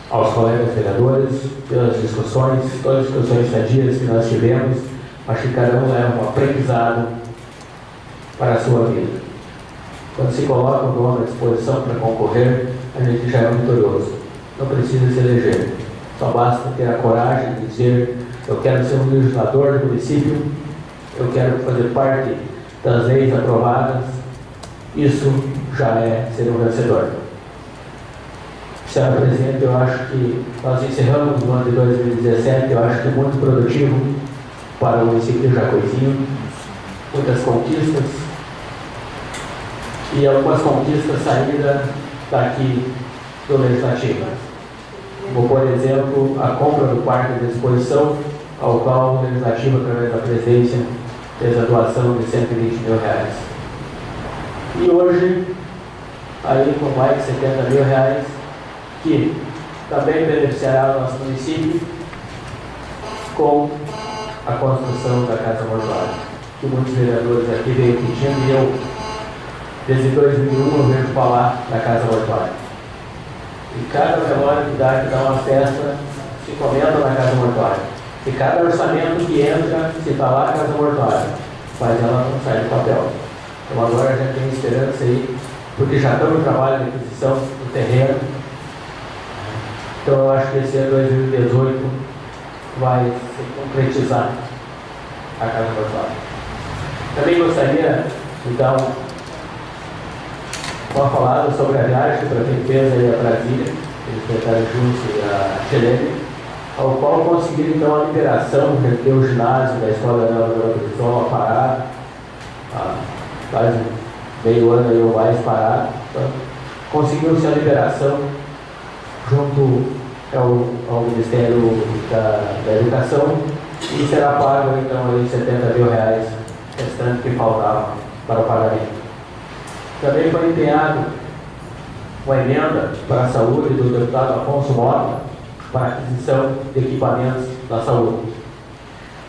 Aos colegas vereadores, pelas discussões, todas as discussões sadias que nós tivemos, acho que cada um leva um aprendizado para a sua vida. Quando se coloca o nome à disposição para concorrer, a gente já é vitorioso. Não precisa se eleger. Só basta ter a coragem de dizer: eu quero ser um legislador do município, eu quero fazer parte das leis aprovadas. Isso já é ser um vencedor. Senhora presidente, eu acho que nós encerramos o ano de 2017, eu acho que muito produtivo para o município de Jacuizinho, muitas conquistas e algumas conquistas saídas daqui do Legislativo. Como, por exemplo, a compra do parque de exposição, ao qual o Legislativo, através da presidência, fez a doação de R$120 mil. E hoje, aí com mais de R$70 mil, que também beneficiará o nosso município com a construção da Casa Mortuária, que muitos vereadores aqui vêm pedindo, e eu, desde 2001, eu vejo falar da Casa Mortuária. E cada velório que dá uma festa, se comenta na Casa Mortuária. E cada orçamento que entra, se está lá a Casa Mortuária, mas ela não sai do papel. Então agora já tem esperança aí, porque já estamos no trabalho de aquisição do terreno. Então eu acho que esse ano 2018 vai se concretizar a Casa Mortuária. Também gostaria de dar uma falada sobre a viagem que o prefeito fez aí a Brasília, o secretário Juntos e a Xelene, ao qual conseguiram então a liberação de ter o ginásio da Escola da Nova parado, faz meio ano aí ou mais parado. Então, conseguiu-se a liberação junto ao Ministério da Educação e será pago então aí R$70 mil restante que faltava para o pagamento. Também foi empenhado uma emenda para a saúde do deputado Afonso Mota para a aquisição de equipamentos da saúde.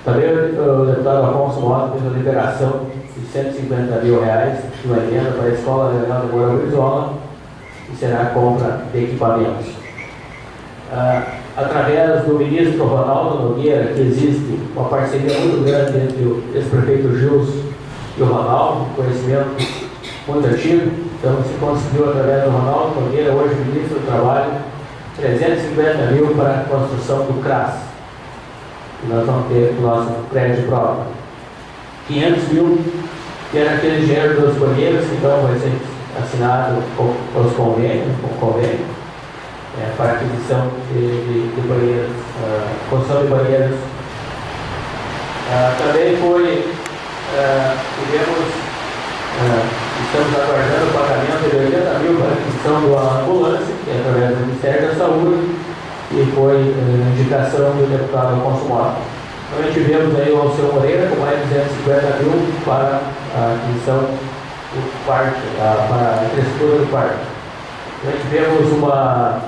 Também o deputado Afonso Mota fez a liberação de R$150 mil de uma emenda para a Escola Leonel de Moura Brizola, que será a compra de equipamentos. Através do ministro Ronaldo Nogueira, que existe uma parceria muito grande entre o ex-prefeito Gilson e o Ronaldo, conhecimento muito antigo. Então se conseguiu, através do Ronaldo Nogueira, hoje ministro do Trabalho, R$350 mil para a construção do CRAS, e nós vamos ter o nosso prédio próprio. 500 mil, que era aquele dinheiro dos banheiros, então vai ser assinado os convênios, para aquisição de banheiros, construção de banheiros. Também estamos aguardando o pagamento de 80 mil para a aquisição da ambulância, que é através do Ministério da Saúde, e foi indicação do deputado Alfonso Mota. Também tivemos aí o Alceu Moreira com mais de 250 mil para a aquisição do parque, para a infraestrutura do parque. Também tivemos uma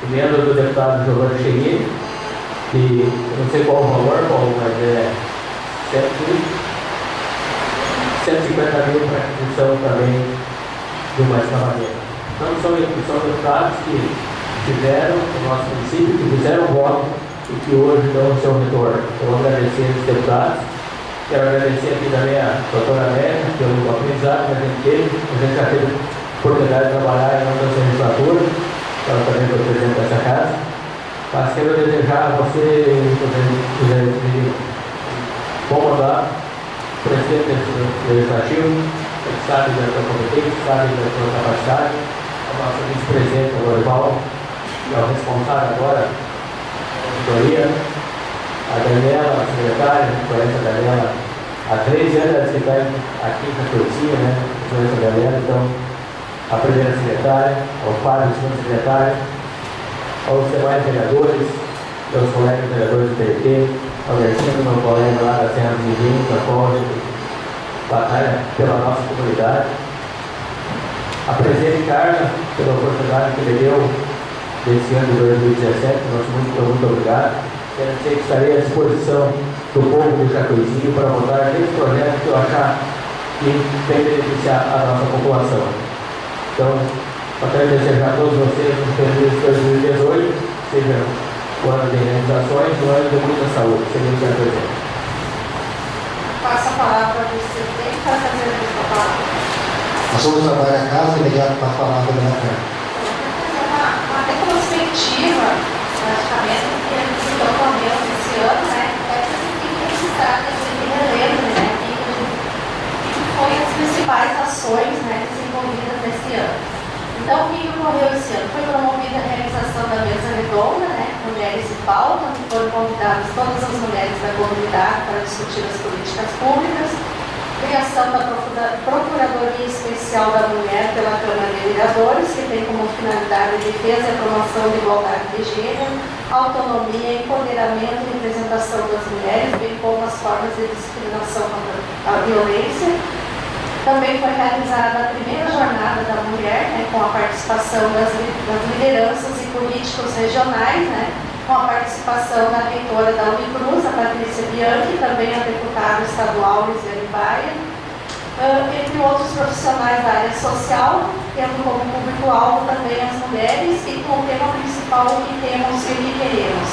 emenda do deputado Giovanni Cheguini, que eu não sei qual o valor, Paulo, mas é 150 mil para a aquisição também de uma escavadeira. Então, são deputados que tiveram no nosso município, que fizeram voto e que hoje dão o seu retorno. Eu vou agradecer os deputados. Quero agradecer aqui também a doutora Amélia, pelo aprendizado que a gente teve. A gente já teve oportunidade de trabalhar em outra legislatura, ela também foi presidente dessa casa. Mas quero desejar a você, bom mandato, presidente legislativo, que sabe da sua competência, sabe da sua capacidade, o nosso vice-presidente, o Lorival, que é o responsável agora da auditoria, a Daniela, a secretária, conhece a Daniela há 13 anos, que está aqui na Turquia, né? Conhece a Daniela, então, a primeira secretária, ao Fábio, o segundo secretário, aos demais vereadores, meus colegas vereadores do PDT, ao Garcia, meu colega lá da Serra do Mirim, da Costa, batalha pela nossa comunidade. A presidente Carla, pela oportunidade que ele deu desse ano de 2017, nosso muito obrigado. Quero dizer que estarei à disposição do povo do Jacuizinho para votar nesse projeto que eu achar que tem beneficiar a nossa população. Então, eu quero desejar a todos vocês um feliz 2018, seja o ano de realizações, o ano de muita saúde. Seja o senhor presidente. Passa a palavra para o presidente para fazer a palavra. Nós vamos trabalhar a casa e ligar para a palavra da carta. Uma retrospectiva, praticamente, que a gente ocorreu esse ano, né? É que a gente tem que registrar, a gente tem que reler, né? Que foi as principais ações, né, desenvolvidas nesse ano. Então, o que ocorreu esse ano? Foi promovida a realização da mesa redonda, né? Mulheres e Pauta, onde foram convidadas todas as mulheres da comunidade para discutir as políticas públicas. Criação da Procuradoria Especial da Mulher pela Câmara de Vereadores, que tem como finalidade a defesa e a promoção da igualdade de gênero, autonomia, empoderamento e representação das mulheres, bem como as formas de discriminação contra a violência. Também foi realizada a primeira jornada da mulher, né, com a participação das lideranças e políticos regionais, né, com a participação da reitora da Unicruz, a Patrícia Bianchi, também a deputada estadual Lisiane Baia, entre outros profissionais da área social, tendo como público-alvo também as mulheres e com o tema principal o que temos e o que queremos.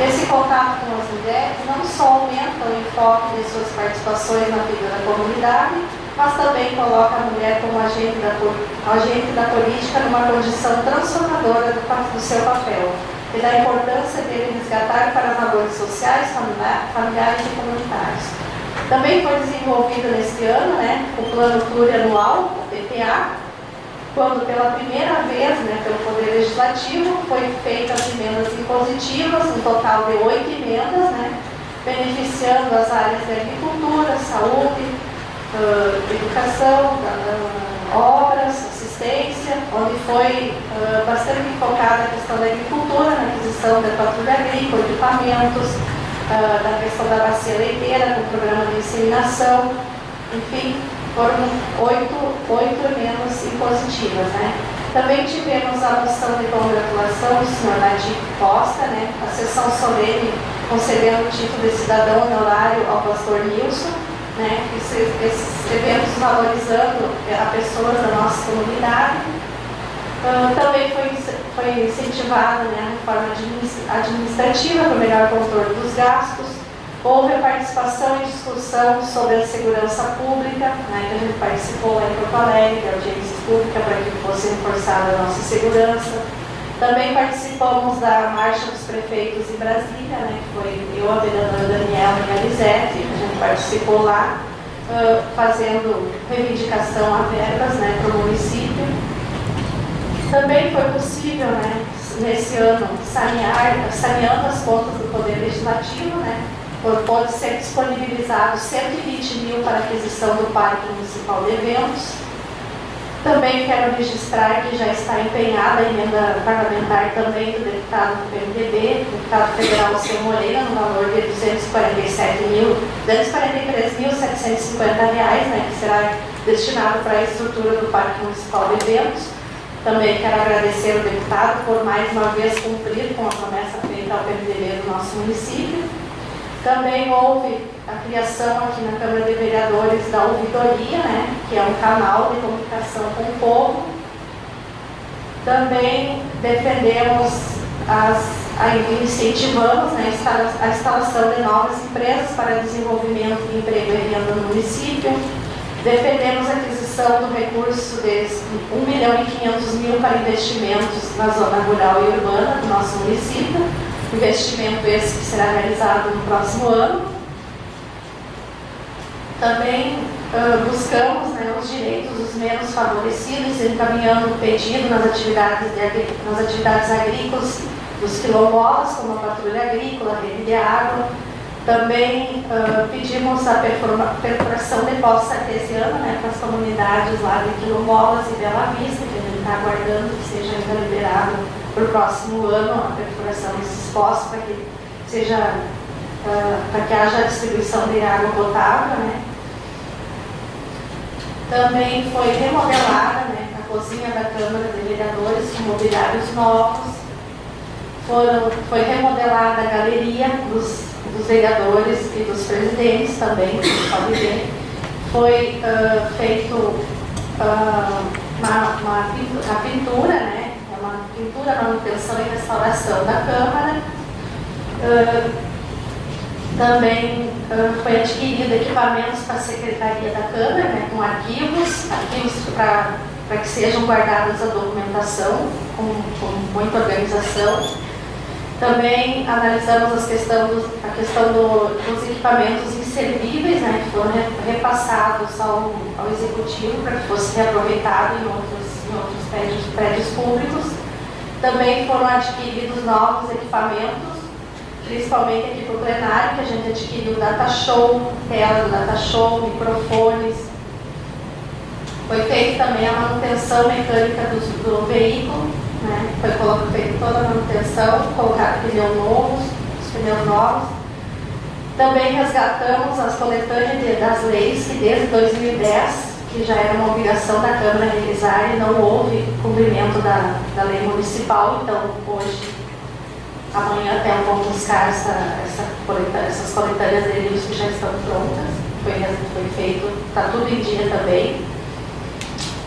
Esse contato com as mulheres não só aumenta o enfoque de suas participações na vida da comunidade, mas também coloca a mulher como agente da política numa condição transformadora do seu papel e da importância dele resgatar para valores sociais, familiares e comunitários. Também foi desenvolvido neste ano, né, o Plano Plurianual, o PPA, quando pela primeira vez, né, pelo Poder Legislativo, foi feitas emendas impositivas, um total de 8 emendas, né, beneficiando as áreas de agricultura, saúde, educação, obras, assistência, onde foi bastante focada a questão da agricultura, na aquisição da patrulha agrícola, equipamentos, da questão da bacia leiteira, com o programa de inseminação, enfim, foram 8 emendas impositivas, né? Também tivemos a moção de congratulação do senhor Nadir Costa, né? A sessão solene concedendo o título de cidadão honorário ao pastor Nilson, né? Esses eventos valorizando a pessoas da nossa comunidade. Também foi incentivada, né, a reforma administrativa para o melhor controle dos gastos. Houve a participação e discussão sobre a segurança pública, né, que a gente participou lá em Porto Alegre, de audiências públicas para que fosse reforçada a nossa segurança. Também participamos da Marcha dos Prefeitos em Brasília, né, que foi eu, a vereadora Daniela e a Lisete, a gente participou lá, fazendo reivindicação a verbas, né, para o município. Também foi possível, né, nesse ano, saneando as contas do Poder Legislativo, né, pode ser disponibilizado 120 mil para aquisição do Parque Municipal de Eventos. Também quero registrar que já está empenhada a emenda parlamentar também do deputado do PMDB, deputado federal Seu Moreira, no valor de R$ 243.750, né, que será destinado para a estrutura do Parque Municipal de Eventos. Também quero agradecer ao deputado por mais uma vez cumprir com a promessa feita ao PMDB do nosso município. Também houve a criação aqui na Câmara de Vereadores da ouvidoria, né, que é um canal de comunicação com o povo. Também defendemos, incentivamos, né, a instalação de novas empresas para desenvolvimento de emprego e renda no município. Defendemos a aquisição do recurso de R$ 1.500.000 para investimentos na zona rural e urbana do nosso município. Investimento esse que será realizado no próximo ano. Também buscamos, né, os direitos dos menos favorecidos, encaminhando o pedido nas atividades agrícolas dos quilombolas, como a patrulha agrícola, a rede de água. Também pedimos a perfuração de poços artesianos, né, para as comunidades lá de Quilombolas e Bela Vista, que a gente está aguardando que seja ainda liberado para o próximo ano a perfuração desses poços, para que haja a distribuição de água potável, né. Também foi remodelada, né, a cozinha da Câmara de Vereadores com mobiliários novos. Foi remodelada a galeria dos vereadores e dos presidentes também, vocês podem ver. Foi feito a pintura, né? É uma pintura, manutenção e restauração da Câmara. Também foi adquirido equipamentos para a Secretaria da Câmara, né, com arquivos para que sejam guardadas a documentação com muita organização. Também analisamos a questão dos equipamentos inservíveis, né, que foram repassados ao Executivo para que fosse reaproveitado em outros prédios públicos. Também foram adquiridos novos equipamentos, principalmente aqui para o plenário, que a gente adquiriu data show, tela do data show, microfones. Foi feita também a manutenção mecânica do veículo, né? Foi feita toda a manutenção, colocado os pneus novos. Também resgatamos as coletâneas das leis que desde 2010, que já era uma obrigação da Câmara realizar e não houve cumprimento da lei municipal. Então, hoje, amanhã até vamos buscar essas coletâneas de livros que já estão prontas. Foi feito, está tudo em dia também.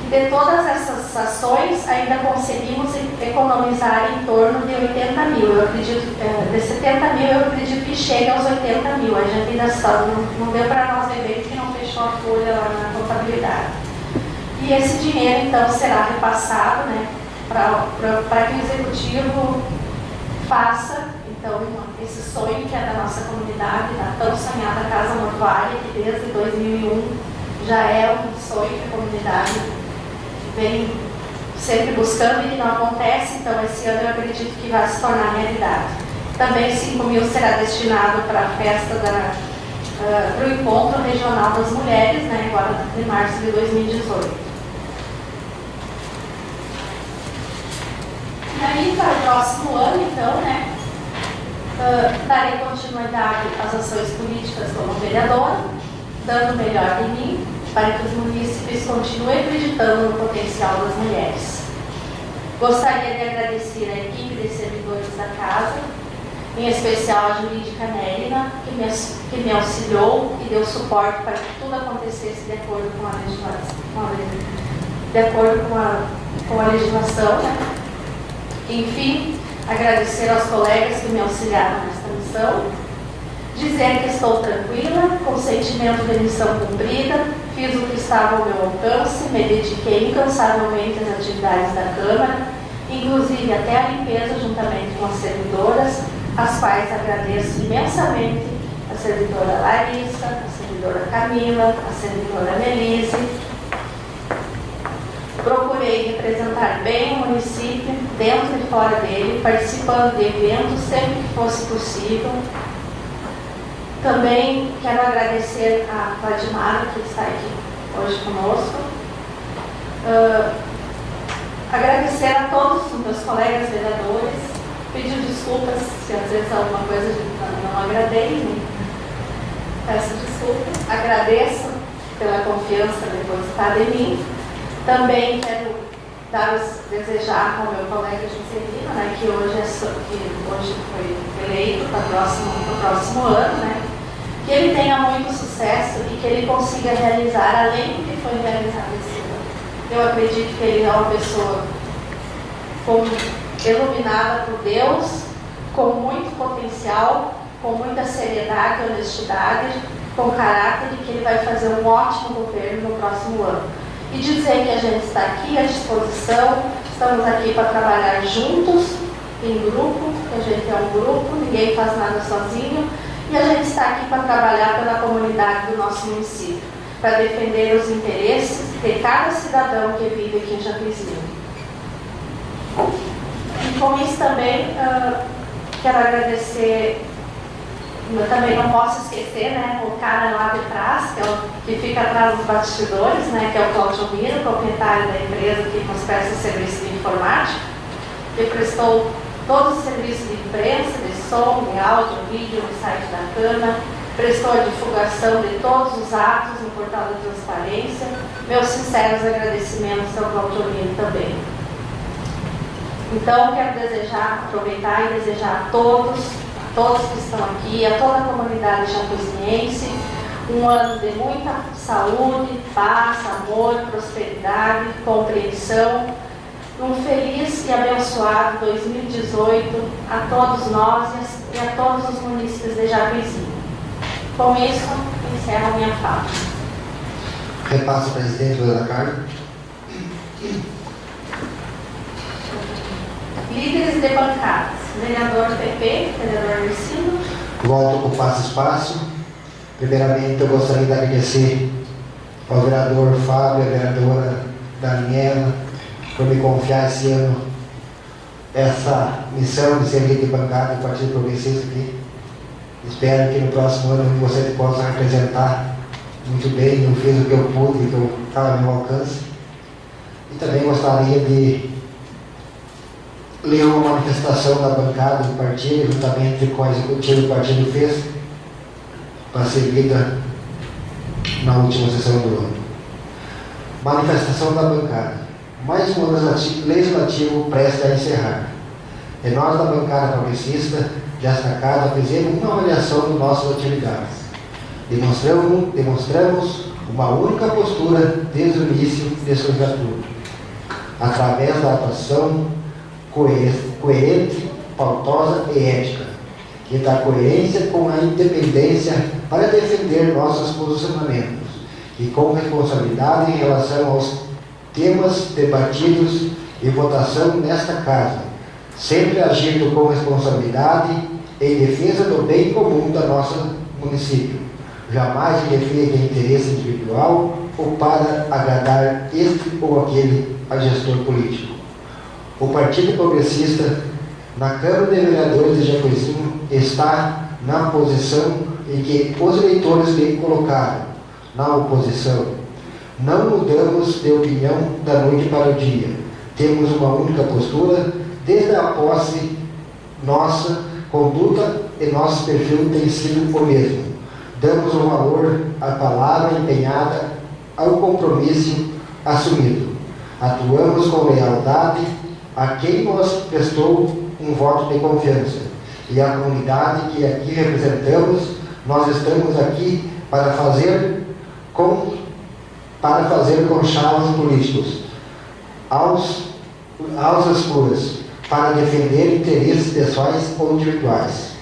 De todas essas ações, ainda conseguimos economizar em torno de 80 mil. Eu acredito, de 70 mil, eu acredito que chega aos 80 mil. A gente ainda não deu para nós ver que não fechou a folha lá na contabilidade. E esse dinheiro, então, será repassado, né, para que o Executivo faça, então, esse sonho que é da nossa comunidade, da tão sonhada Casa Mortuária, que desde 2001 já é um sonho que a comunidade vem sempre buscando e que não acontece. Então, esse ano eu acredito que vai se tornar realidade. Também 5 mil será destinado para a festa para o Encontro Regional das Mulheres, né, agora de março de 2018. E aí, para o próximo ano, então, né, darei continuidade às ações políticas como vereadora, dando o melhor de mim, para que os munícipes continuem acreditando no potencial das mulheres. Gostaria de agradecer a equipe de servidores da casa, em especial a jurídica Nélina, que me auxiliou e deu suporte para que tudo acontecesse de acordo com a legislação. Né? Enfim, agradecer aos colegas que me auxiliaram nesta missão, dizer que estou tranquila, com o sentimento de missão cumprida, fiz o que estava ao meu alcance, me dediquei incansavelmente às atividades da Câmara inclusive até a limpeza juntamente com as servidoras, as quais agradeço imensamente a servidora Larissa, a servidora Camila, a servidora Melise. Procurei representar bem o município, dentro e fora dele, participando de eventos sempre que fosse possível. Também quero agradecer a Vladimara, que está aqui hoje conosco. Agradecer a todos os meus colegas vereadores, pedir desculpas se às vezes alguma coisa não agradei, né? Peço desculpas. Agradeço pela confiança depositada em mim. Também quero desejar ao meu colega Juscelino, né, que hoje foi eleito para o próximo ano, né, que ele tenha muito sucesso e que ele consiga realizar além do que foi realizado esse ano. Eu acredito que ele é uma pessoa iluminada por Deus, com muito potencial, com muita seriedade e honestidade, com caráter, e que ele vai fazer um ótimo governo no próximo ano. E dizer que a gente está aqui à disposição, estamos aqui para trabalhar juntos, em grupo, que a gente é um grupo, ninguém faz nada sozinho, e a gente está aqui para trabalhar pela comunidade do nosso município, para defender os interesses de cada cidadão que vive aqui em Jacuizinho. E com isso também quero agradecer. Eu também não posso esquecer, né, o cara lá de trás, que fica atrás dos bastidores, né, que é o Cláudio Miro, proprietário da empresa que nos presta serviço de informática, que prestou todos os serviços de imprensa, de som, de áudio, vídeo no site da Câmara, prestou a divulgação de todos os atos no portal da transparência. Meus sinceros agradecimentos ao Cláudio Miro também. Então, quero aproveitar e desejar a todos que estão aqui, a toda a comunidade jacuiziense, um ano de muita saúde, paz, amor, prosperidade, compreensão, um feliz e abençoado 2018 a todos nós e a todos os munícipes de Jacuizinho. Com isso, encerro a minha fala. Repasso, presidente da Carla. Líderes de bancadas. Vereador PP, vereador Licino. Volto com o espaço. Primeiramente, eu gostaria de agradecer ao vereador Fábio, a vereadora Daniela, por me confiar esse ano essa missão de ser líder de bancada do Partido Progressista aqui. Espero que no próximo ano você possa representar muito bem. Eu fiz o que eu pude, o que eu estava ao meu alcance. E também gostaria de ler uma manifestação da bancada do partido, juntamente com a executiva do partido fez, para ser lida na última sessão do ano. Manifestação da bancada. Mais um ano legislativo prestes a encerrar. E nós da bancada progressista desta casa fizemos uma avaliação de nossas atividades. Demonstramos uma única postura desde o início desse legislatura, através da atuação coerente, pautosa e ética, que dá coerência com a independência para defender nossos posicionamentos e com responsabilidade em relação aos temas debatidos e votação nesta casa, sempre agindo com responsabilidade em defesa do bem comum da nossa município, jamais em defesa de interesse individual ou para agradar este ou aquele a gestor político. O Partido Progressista, na Câmara de Vereadores de Jacuizinho, está na posição em que os eleitores lhe colocaram, na oposição. Não mudamos de opinião da noite para o dia. Temos uma única postura, desde a posse, nossa conduta e nosso perfil tem sido o mesmo. Damos o valor à palavra empenhada, ao compromisso assumido. Atuamos com lealdade a quem nos prestou um voto de confiança. E a comunidade que aqui representamos, nós estamos aqui para fazer conchavos políticos aos escuros, para defender interesses pessoais ou individuais.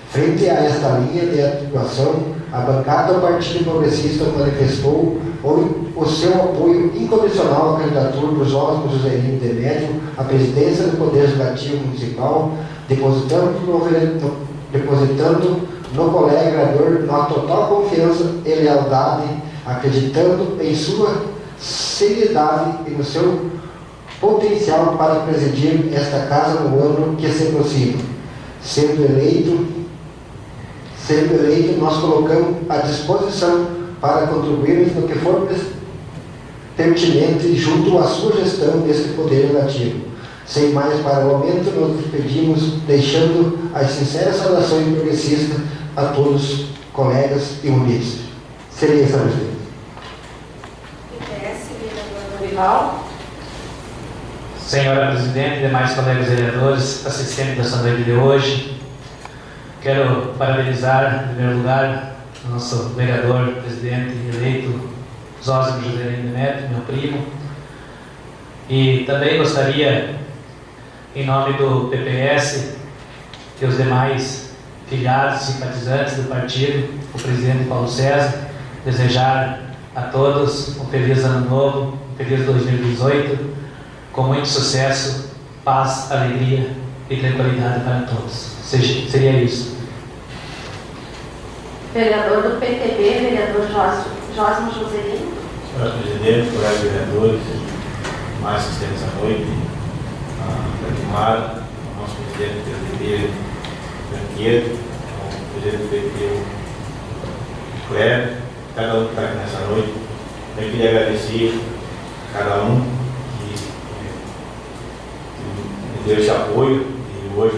Frente a esta linha de atuação, a bancada do Partido Progressista manifestou o o seu apoio incondicional à candidatura do Osmo Joselino Demétrio à presidência do Poder Legislativo Municipal, depositando no colega vereador nossa total confiança e lealdade, acreditando em sua seriedade e no seu potencial para presidir esta casa no ano que se aproxima. Sendo eleito, nós colocamos à disposição para contribuirmos no que for pertinente junto à sua gestão deste Poder Legislativo. Sem mais para o momento, nos despedimos, deixando as sinceras saudações progressistas a todos os colegas e munícipes. Seria essa a presidente. Rival. Senhora Presidente, demais colegas vereadores, assistentes dessa noite de hoje, quero parabenizar, em primeiro lugar, o nosso vereador, presidente eleito, Osmo Joselino Demétrio, meu primo, e também gostaria, em nome do PPS e os demais filiados, simpatizantes do partido, o presidente Paulo César, desejar a todos um feliz ano novo, um feliz 2018, com muito sucesso, paz, alegria e tranquilidade para todos. Seria isso. Vereador do PTB, vereador Osmo Joselino. Senhora Presidente, colegas vereadores, mais assistentes à noite, a Dimara, o nosso presidente do PTB, Branqueiro, o presidente do PTB, Cléber, cada um que está aqui nessa noite. Eu queria agradecer a cada um que me deu esse apoio e hoje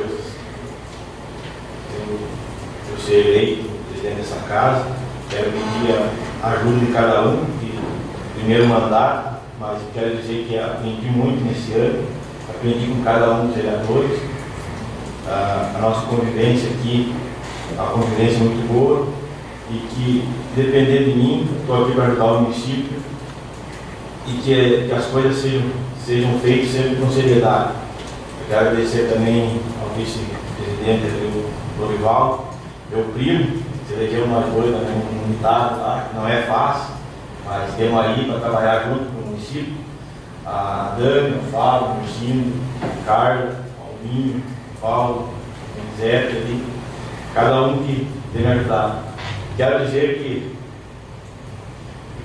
eu ser eleito presidente dessa casa. Quero pedir a ajuda de cada um, que primeiro mandato, mas quero dizer que aprendi muito nesse ano, aprendi com cada um dos vereadores, a nossa convivência aqui, a convivência muito boa, e que, depender de mim, estou aqui para ajudar o município, e que as coisas sejam feitas sempre com seriedade. Eu quero agradecer também ao vice-presidente do Dorival, meu primo, se elegeu nós dois também comunitários lá, que não é fácil, mas temos aí para trabalhar junto com o município. A Dani, o Fábio, o Virgínio, o Carlos, o Alminho, o Paulo, o Zé, cada um que tem me ajudado. Quero dizer que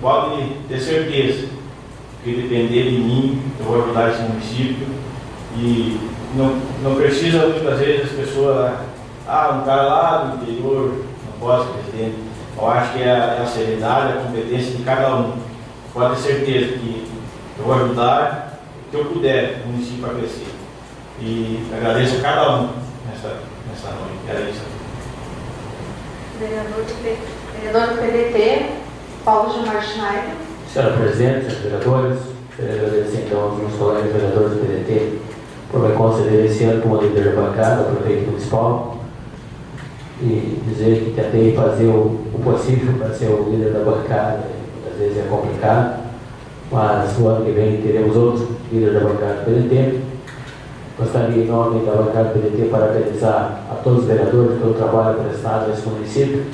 pode ter certeza que, depender de mim, eu vou ajudar esse município. E não precisa muitas vezes as pessoas, um cara lá do interior não pode ser presidente. Eu acho que é a seriedade, a competência de cada um. Pode ter certeza que eu vou ajudar o que eu puder o município a crescer. E agradeço a cada um nessa noite. Era isso. Vereador do PDT, Paulo Gilmar Schneider. Senhora Presidente, senhores vereadores, quero agradecer então aos meus colegas vereadores do PDT por me conceder esse ano como líder da bancada, prefeito municipal, e dizer que tentei fazer o possível para ser o líder da bancada. Muitas vezes é complicado, mas no ano que vem teremos outro líder da bancada do PDT. Gostaria, em nome da bancada do PDT, parabenizar a todos os vereadores pelo trabalho prestado nesse município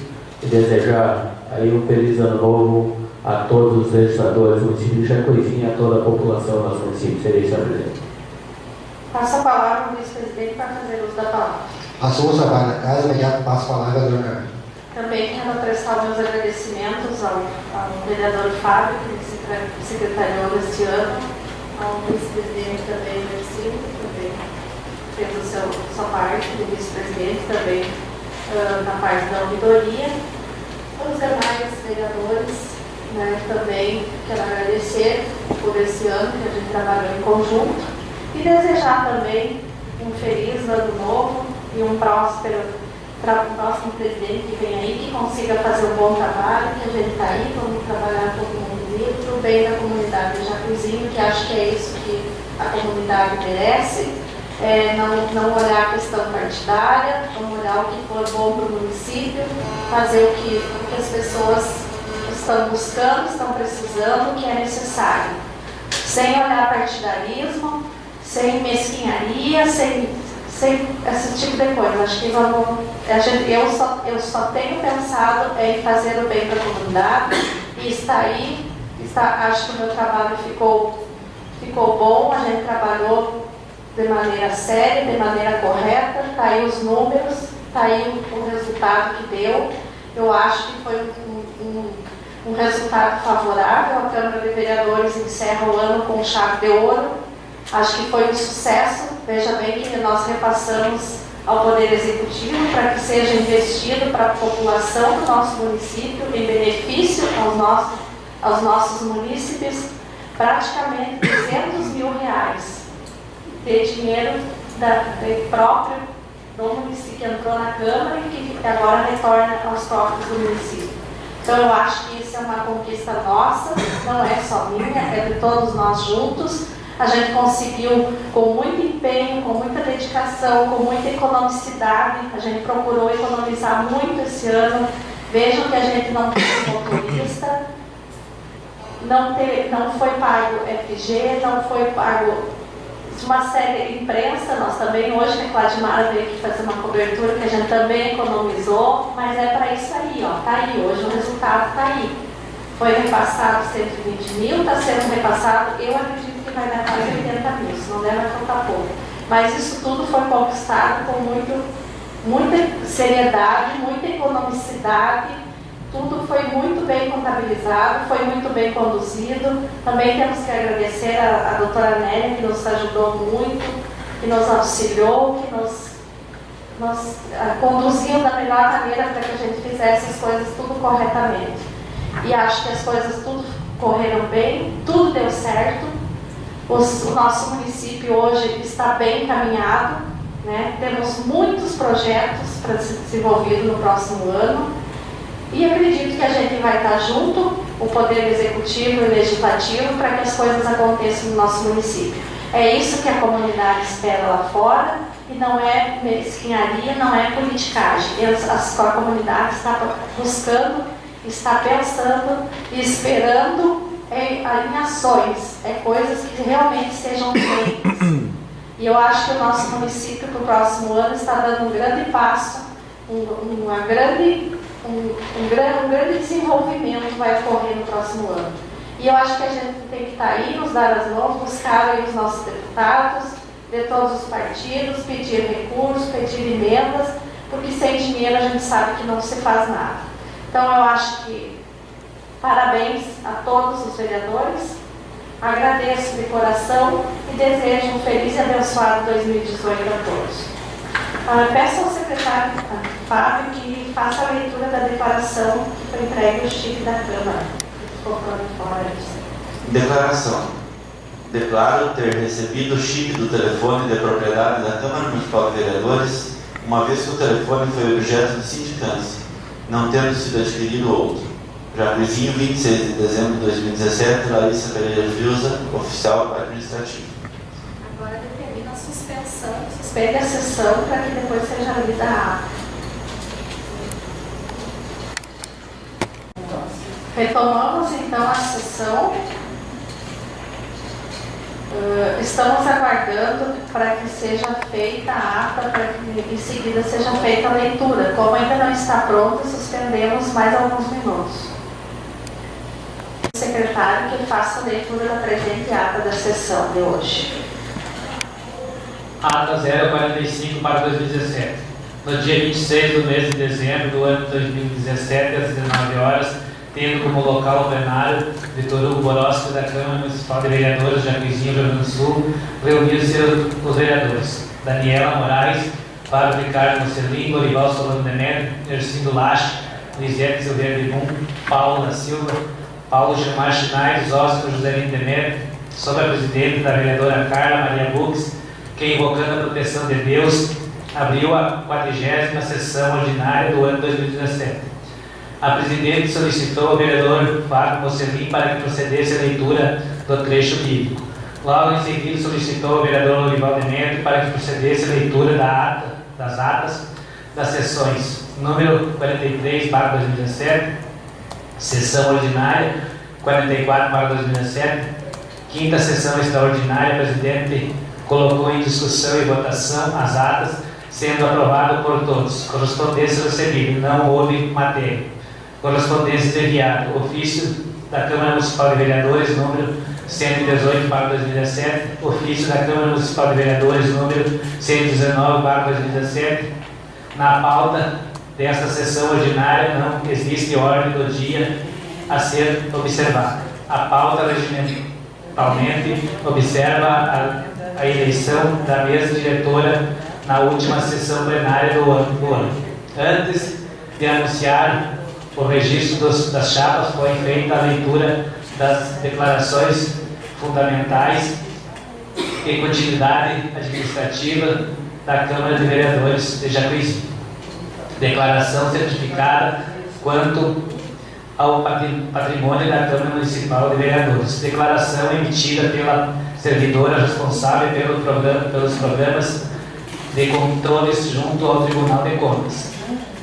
e desejar aí um feliz ano novo a todos os legisladores do município de Jacuizinho e a toda a população do nosso município. Seria isso, presidente. Passo a palavra ao vice-presidente para fazer uso da palavra. Passou o trabalho na casa, mas já passo a palavra à dona Carmen. Também quero prestar meus agradecimentos ao vereador Fábio, que secretariou este ano, ao vice-presidente também, Mercilo, que também fez sua parte, do vice-presidente também na parte da auditoria. Os demais vereadores, também quero agradecer por esse ano que a gente trabalhou em conjunto e desejar também um feliz ano novo e um próspero próximo presidente que vem aí, que consiga fazer um bom trabalho, que a gente está aí, vamos trabalhar todo mundo unido, para o bem da comunidade de Jacuizinho, que acho que é isso que a comunidade merece. Não olhar a questão partidária, vamos olhar o que for bom para o município, fazer o que as pessoas estão buscando, estão precisando, o que é necessário. Sem olhar partidarismo, sem mesquinharia, sem esse tipo de coisa. Acho que eu só tenho pensado em fazer o bem para a comunidade e acho que o meu trabalho ficou bom, a gente trabalhou de maneira séria, de maneira correta, está aí os números, está aí o resultado que deu. Eu acho que foi um resultado favorável. A Câmara de Vereadores encerra o ano com chave de ouro. Acho que foi um sucesso. Veja bem que nós repassamos ao Poder Executivo para que seja investido para a população do nosso município, em benefício aos nossos munícipes, praticamente R$200 mil de dinheiro próprio do município que entrou na Câmara e que agora retorna aos cofres do município. Então eu acho que isso é uma conquista nossa, não é só minha, é de todos nós juntos. A gente conseguiu, com muito empenho, com muita dedicação, com muita economicidade, a gente procurou economizar muito esse ano. Vejam que a gente não teve motorista, não foi pago FG, não foi pago uma série de imprensa. Nós também, hoje que a Cladimara veio aqui fazer uma cobertura, que a gente também economizou, mas é para isso aí, ó, tá aí, hoje o resultado está aí. Foi repassado 120 mil, está sendo repassado, eu acredito que vai dar quase 80 mil, se não der vai faltar pouco. Mas isso tudo foi conquistado com muita seriedade, muita economicidade, tudo foi muito bem contabilizado, foi muito bem conduzido. Também temos que agradecer a doutora Nélia, que nos ajudou muito, que nos auxiliou, que nos conduziu da melhor maneira para que a gente fizesse as coisas tudo corretamente. E acho que as coisas tudo correram bem, tudo deu certo. O nosso município hoje está bem encaminhado, né? Temos muitos projetos para ser desenvolvidos no próximo ano. E acredito que a gente vai estar junto, o Poder Executivo e Legislativo, para que as coisas aconteçam no nosso município. É isso que a comunidade espera lá fora, e não é mesquinharia, não é politicagem. A comunidade está buscando, está pensando e esperando em ações, coisas que realmente sejam feitas. E eu acho que o nosso município, para o próximo ano, está dando um grande passo, um grande desenvolvimento vai ocorrer no próximo ano. E eu acho que a gente tem que estar aí, nos dar as mãos, buscar aí os nossos deputados de todos os partidos, pedir recursos, pedir emendas, porque sem dinheiro a gente sabe que não se faz nada. Então eu acho que parabéns a todos os vereadores, agradeço de coração e desejo um feliz e abençoado 2018 a todos. Peço ao secretário Fábio que faça a leitura da declaração que foi entregue ao chique da Câmara. Ficou fora disso. Declaração. Declaro ter recebido o chip do telefone de propriedade da Câmara Municipal de Vereadores, uma vez que o telefone foi objeto de sindicância, não tendo sido adquirido outro. Jacuizinho, 26 de dezembro de 2017, Larissa Pereira Fiuza, oficial administrativo. Agora determina a suspensão, suspende a sessão para que depois seja lida a ata. Retomamos então a sessão. Estamos aguardando para que seja feita a ata, para que em seguida seja feita a leitura. Como ainda não está pronta, suspendemos mais alguns minutos. O secretário que faça a leitura da presente ata da sessão de hoje. Ata 045 para 2017. No dia 26 do mês de dezembro do ano de 2017, às 19 horas, tendo como local o plenário Vitor Hugo Borosca da Câmara Municipal de Vereadores de Jacuizinho, Rio Grande do Sul, reuniram-se os vereadores Daniela Moraes, Fábio Ricardo Mocelin, Lorival Solano Demetrio, Ercindo Lache, Lisete Silveira de Bum, Paulo da Silva, Paulo Gilmar Chinais, Oscar José Lino Demetrio, sob a presidente da vereadora Carla Maria Bux, que, invocando a proteção de Deus, abriu a 40ª Sessão Ordinária do ano 2017. A presidente solicitou ao vereador Fábio Mocelin para que procedesse a leitura do trecho bíblico. Logo em seguida, solicitou ao vereador Lorival Demetrio para que procedesse a leitura das atas das sessões número 43 para 2017, sessão ordinária 44 para 2017, quinta sessão extraordinária. A presidente colocou em discussão e votação as atas, sendo aprovado por todos. Correspondência recebida, não houve matéria. Correspondência enviada, ofício da Câmara Municipal de Vereadores, número 118, para 2017, ofício da Câmara Municipal de Vereadores, número 119, para 2017. Na pauta desta sessão ordinária não existe ordem do dia a ser observada. A pauta regimentalmente observa a eleição da mesa diretora na última sessão plenária do ano. Antes de anunciar o registro das chapas, foi feita a leitura das declarações fundamentais e continuidade administrativa da Câmara de Vereadores de Jacuizinho. Declaração certificada quanto ao patrimônio da Câmara Municipal de Vereadores. Declaração emitida pela servidora responsável pelos programas de controles junto ao Tribunal de Contas.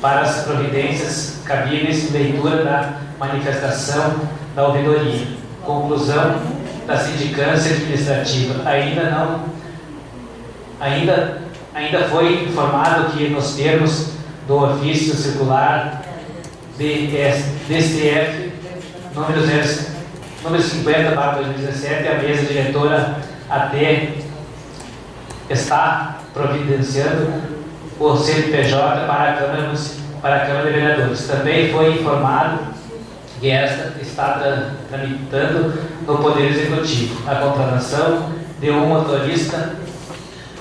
Para as providências cabíveis, leitura da manifestação da ouvidoria. Conclusão da sindicância administrativa. Ainda foi informado que nos termos do ofício circular DSTF número 50/2017, a mesa diretora até está providenciando o CNPJ para a Câmara de Vereadores. Também foi informado que esta está tramitando no Poder Executivo a contratação de um motorista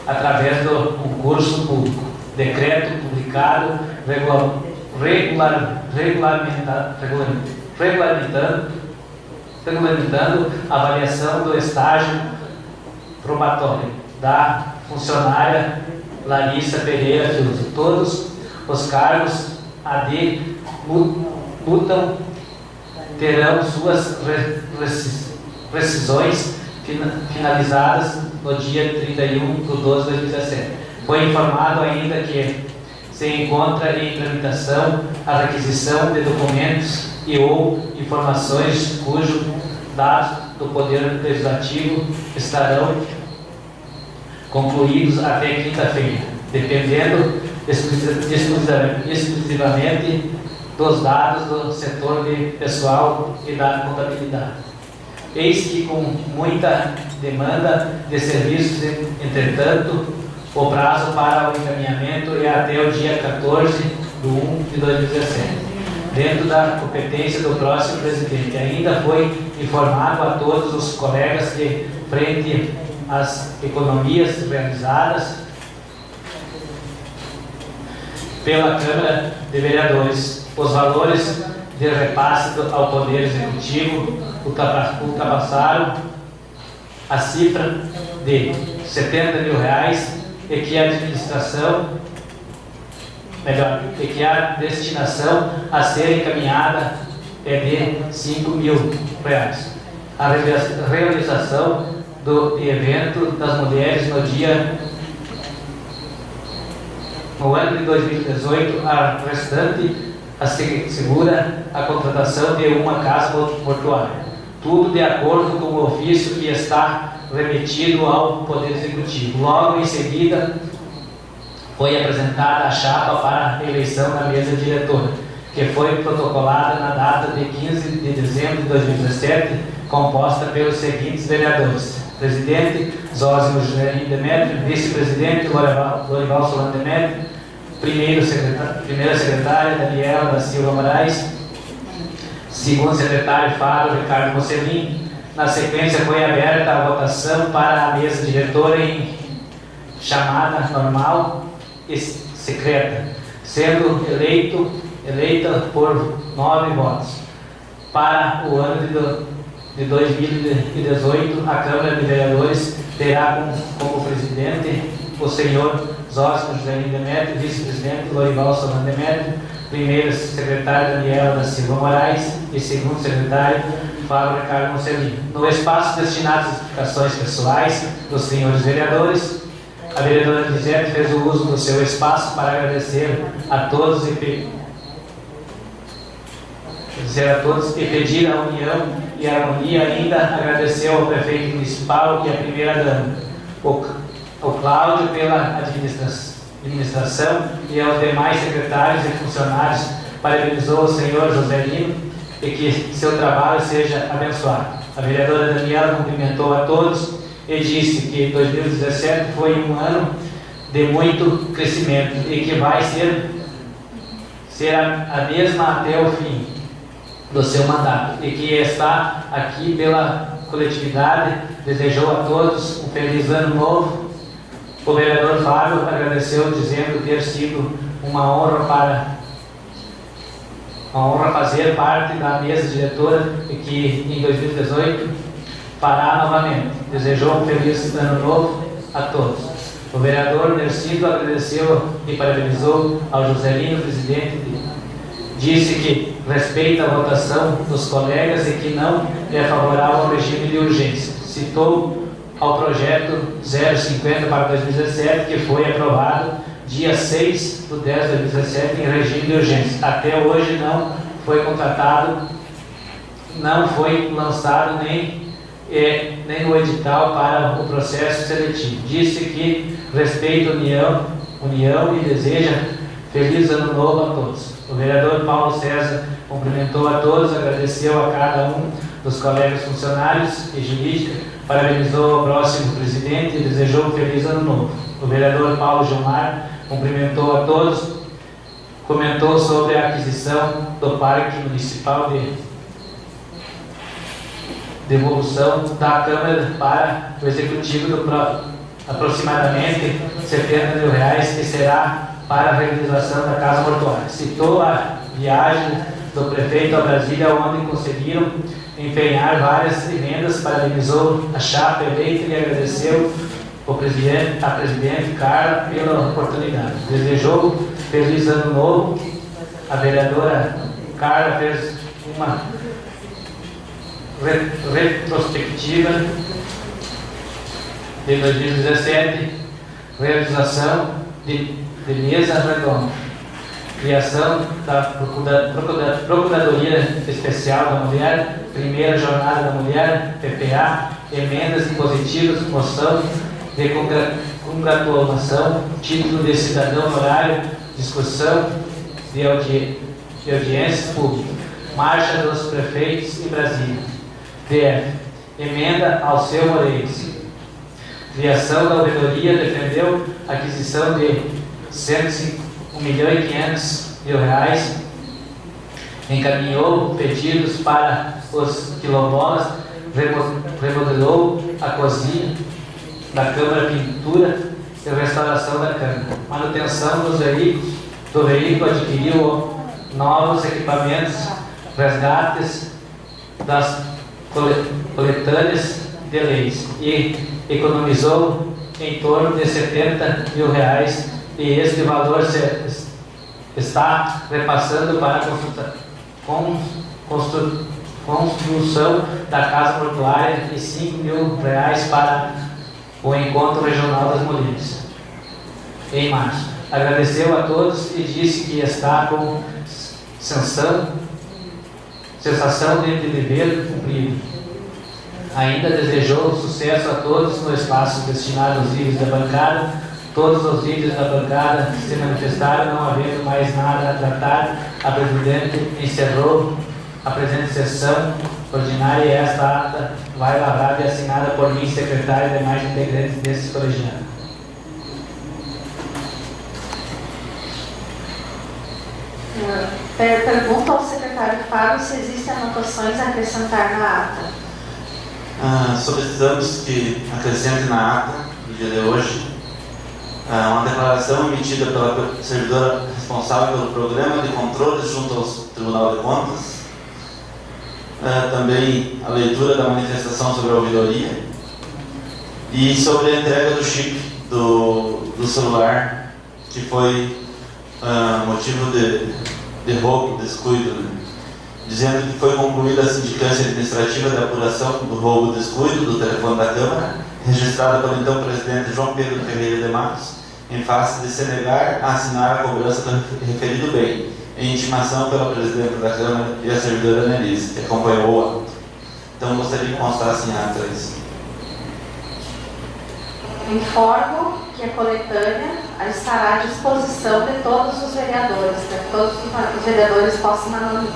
através do concurso público. Decreto publicado regulamentando a avaliação do estágio probatório da funcionária Larissa Pereira Fiuso. Todos os cargos AD lutam terão suas rescisões finalizadas no dia 31/12/2017. Foi informado ainda que se encontra em tramitação a requisição de documentos e ou informações cujos dados do Poder Legislativo estarão concluídos até quinta-feira, dependendo exclusivamente dos dados do setor de pessoal e da contabilidade. Eis que, com muita demanda de serviços, entretanto, o prazo para o encaminhamento é até o dia 14/1/2017, dentro da competência do próximo presidente. Ainda foi informado a todos os colegas que, frente às economias realizadas pela Câmara de Vereadores, os valores de repasse ao Poder Executivo ultrapassaram a cifra de R$70 mil e que a destinação a ser encaminhada é de R$5 mil. A realização do evento das mulheres no ano de 2018, a restante assegura a contratação de uma casa mortuária. Tudo de acordo com o ofício que está remetido ao Poder Executivo. Logo em seguida, foi apresentada a chapa para a eleição da mesa diretora, que foi protocolada na data de 15 de dezembro de 2017, composta pelos seguintes vereadores: presidente Zósimo José Demetrio, vice-presidente Lorival Solano Demetrio, primeira secretária Daniela da Silva Moraes, segundo secretário Fábio Ricardo Mocelin. Na sequência, foi aberta a votação para a mesa diretora em chamada normal e secreta, sendo eleita por 9 votos. Para o ano de 2018, a Câmara de Vereadores terá como presidente o senhor Zósimo José Demetrio, vice-presidente Lorival Solano Demetrio, primeiro secretário Daniela da Silva Moraes e segundo secretário Fábio Ricardo Mocelin. No espaço destinado às explicações pessoais dos senhores vereadores, a vereadora Gisele fez o uso do seu espaço para agradecer a todos e pedir a união e a harmonia. Ainda agradeceu ao prefeito municipal e à primeira-dama, ao Cláudio, pela administração e aos demais secretários e funcionários. Parabenizou o senhor José Lino e que seu trabalho seja abençoado. A vereadora Daniela cumprimentou a todos e disse que 2017 foi um ano de muito crescimento e que vai ser a mesma até o fim do seu mandato, e que está aqui pela coletividade. Desejou a todos um feliz ano novo. O vereador Fábio agradeceu, dizendo ter sido uma honra fazer parte da mesa diretora e que em 2018 fará novamente. Desejou um feliz ano novo a todos. O vereador Nercindo agradeceu e parabenizou ao Joselino, presidente, disse que respeita a votação dos colegas e que não é favorável ao regime de urgência. Citou ao projeto 050 para 2017, que foi aprovado dia 6 de 10 de 2017 em regime de urgência. Até hoje não foi contratado, não foi lançado nem o edital para o processo seletivo. Disse que respeita a união e deseja feliz ano novo a todos. O vereador Paulo César cumprimentou a todos, agradeceu a cada um dos colegas funcionários e jurídica, parabenizou o próximo presidente e desejou um feliz ano novo. O vereador Paulo Gilmar cumprimentou a todos, comentou sobre a aquisição do Parque Municipal de devolução da Câmara para o Executivo aproximadamente R$70 mil, que será para a realização da Casa Mortuária. Citou a viagem do prefeito a Brasília, onde conseguiram empenhar várias emendas, parabenizou a chapa eleita e agradeceu a presidente Carla pela oportunidade. Desejou feliz ano novo. A vereadora Carla fez uma retrospectiva de 2017, realização de mesa redonda, criação da Procuradoria Especial da Mulher, primeira jornada da mulher, PPA, emendas impositivas, moção de congratulação, título de cidadão honorário, discussão de audiência pública, marcha dos prefeitos em Brasília, DF, emenda ao seu Moreira, criação da ouvidoria, defendeu a aquisição de R$1.500.000, encaminhou pedidos para os quilombolas, remodelou a cozinha da Câmara, pintura e restauração da Câmara, manutenção do veículo, adquiriu novos equipamentos, resgates das coletâneas de leis e economizou em torno de R$70 mil, e este valor está repassando para a construção da Casa Mortuária e R$5 mil para o Encontro Regional das Mulheres, em março. Agradeceu a todos e disse que está com sensação de dever cumprido. Ainda desejou sucesso a todos no espaço destinado aos líderes da bancada. Todos os líderes da bancada se manifestaram, não havendo mais nada a tratar. A presidente encerrou a presente sessão ordinária e esta ata vai lavrada e assinada por mim, secretário e demais integrantes desse colegiado. Pergunto ao secretário Fábio se existem anotações a acrescentar na ata. Solicitamos que acrescente na ata do dia de hoje uma declaração emitida pela servidora responsável pelo programa de controle junto ao Tribunal de Contas, também a leitura da manifestação sobre a ouvidoria e sobre a entrega do chip do celular, que foi motivo de roubo, descuido, né? Dizendo que foi concluída a sindicância administrativa de apuração do roubo e descuido do telefone da Câmara, registrada pelo então presidente João Pedro Ferreira de Matos, em face de se negar a assinar a cobrança do referido bem, em intimação pela presidente da Câmara e a servidora Nelise, que acompanhou o ato. Então, gostaria que constasse em ata isso. Informo que a coletânea estará à disposição de todos os vereadores, para que todos os vereadores possam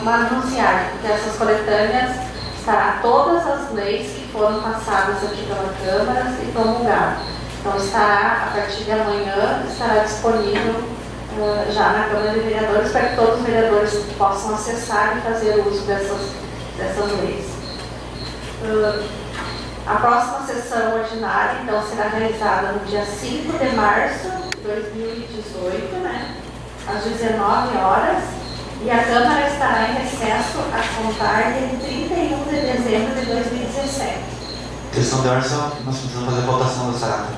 manusear, porque essas coletâneas estará todas as leis que foram passadas aqui pela Câmara e promulgadas. Então estará, a partir de amanhã, estará disponível já na Câmara de Vereadores, para que todos os vereadores possam acessar e fazer uso dessas leis. A próxima sessão ordinária, então, será realizada no dia 5 de março de 2018, né, às 19 horas, e a Câmara estará em recesso a contar de 31 de dezembro de 2017. Questão de ordem, só nós precisamos fazer a votação dessa ata.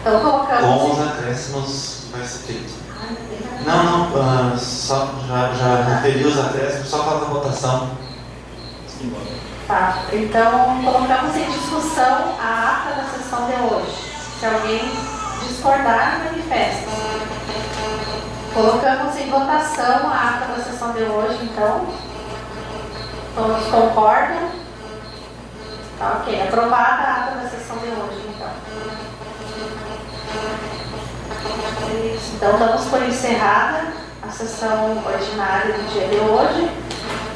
Então, colocamos... Com os acréscimos vai ser feito. Não, só já referi os acréscimos, só faz a votação. Tá, então colocamos em discussão a ata da sessão de hoje. Se alguém discordar, manifesta. Colocamos em votação a ata da sessão de hoje, então. Todos concordam? Tá, ok. Aprovada a ata da sessão de hoje, então. Então, damos por encerrada a sessão ordinária do dia de hoje.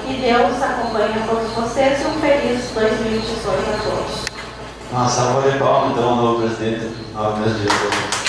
Que Deus acompanhe a todos vocês e um feliz 2018 a todos. Uma salva de palmas, então, ao novo presidente, ao mesmo dia.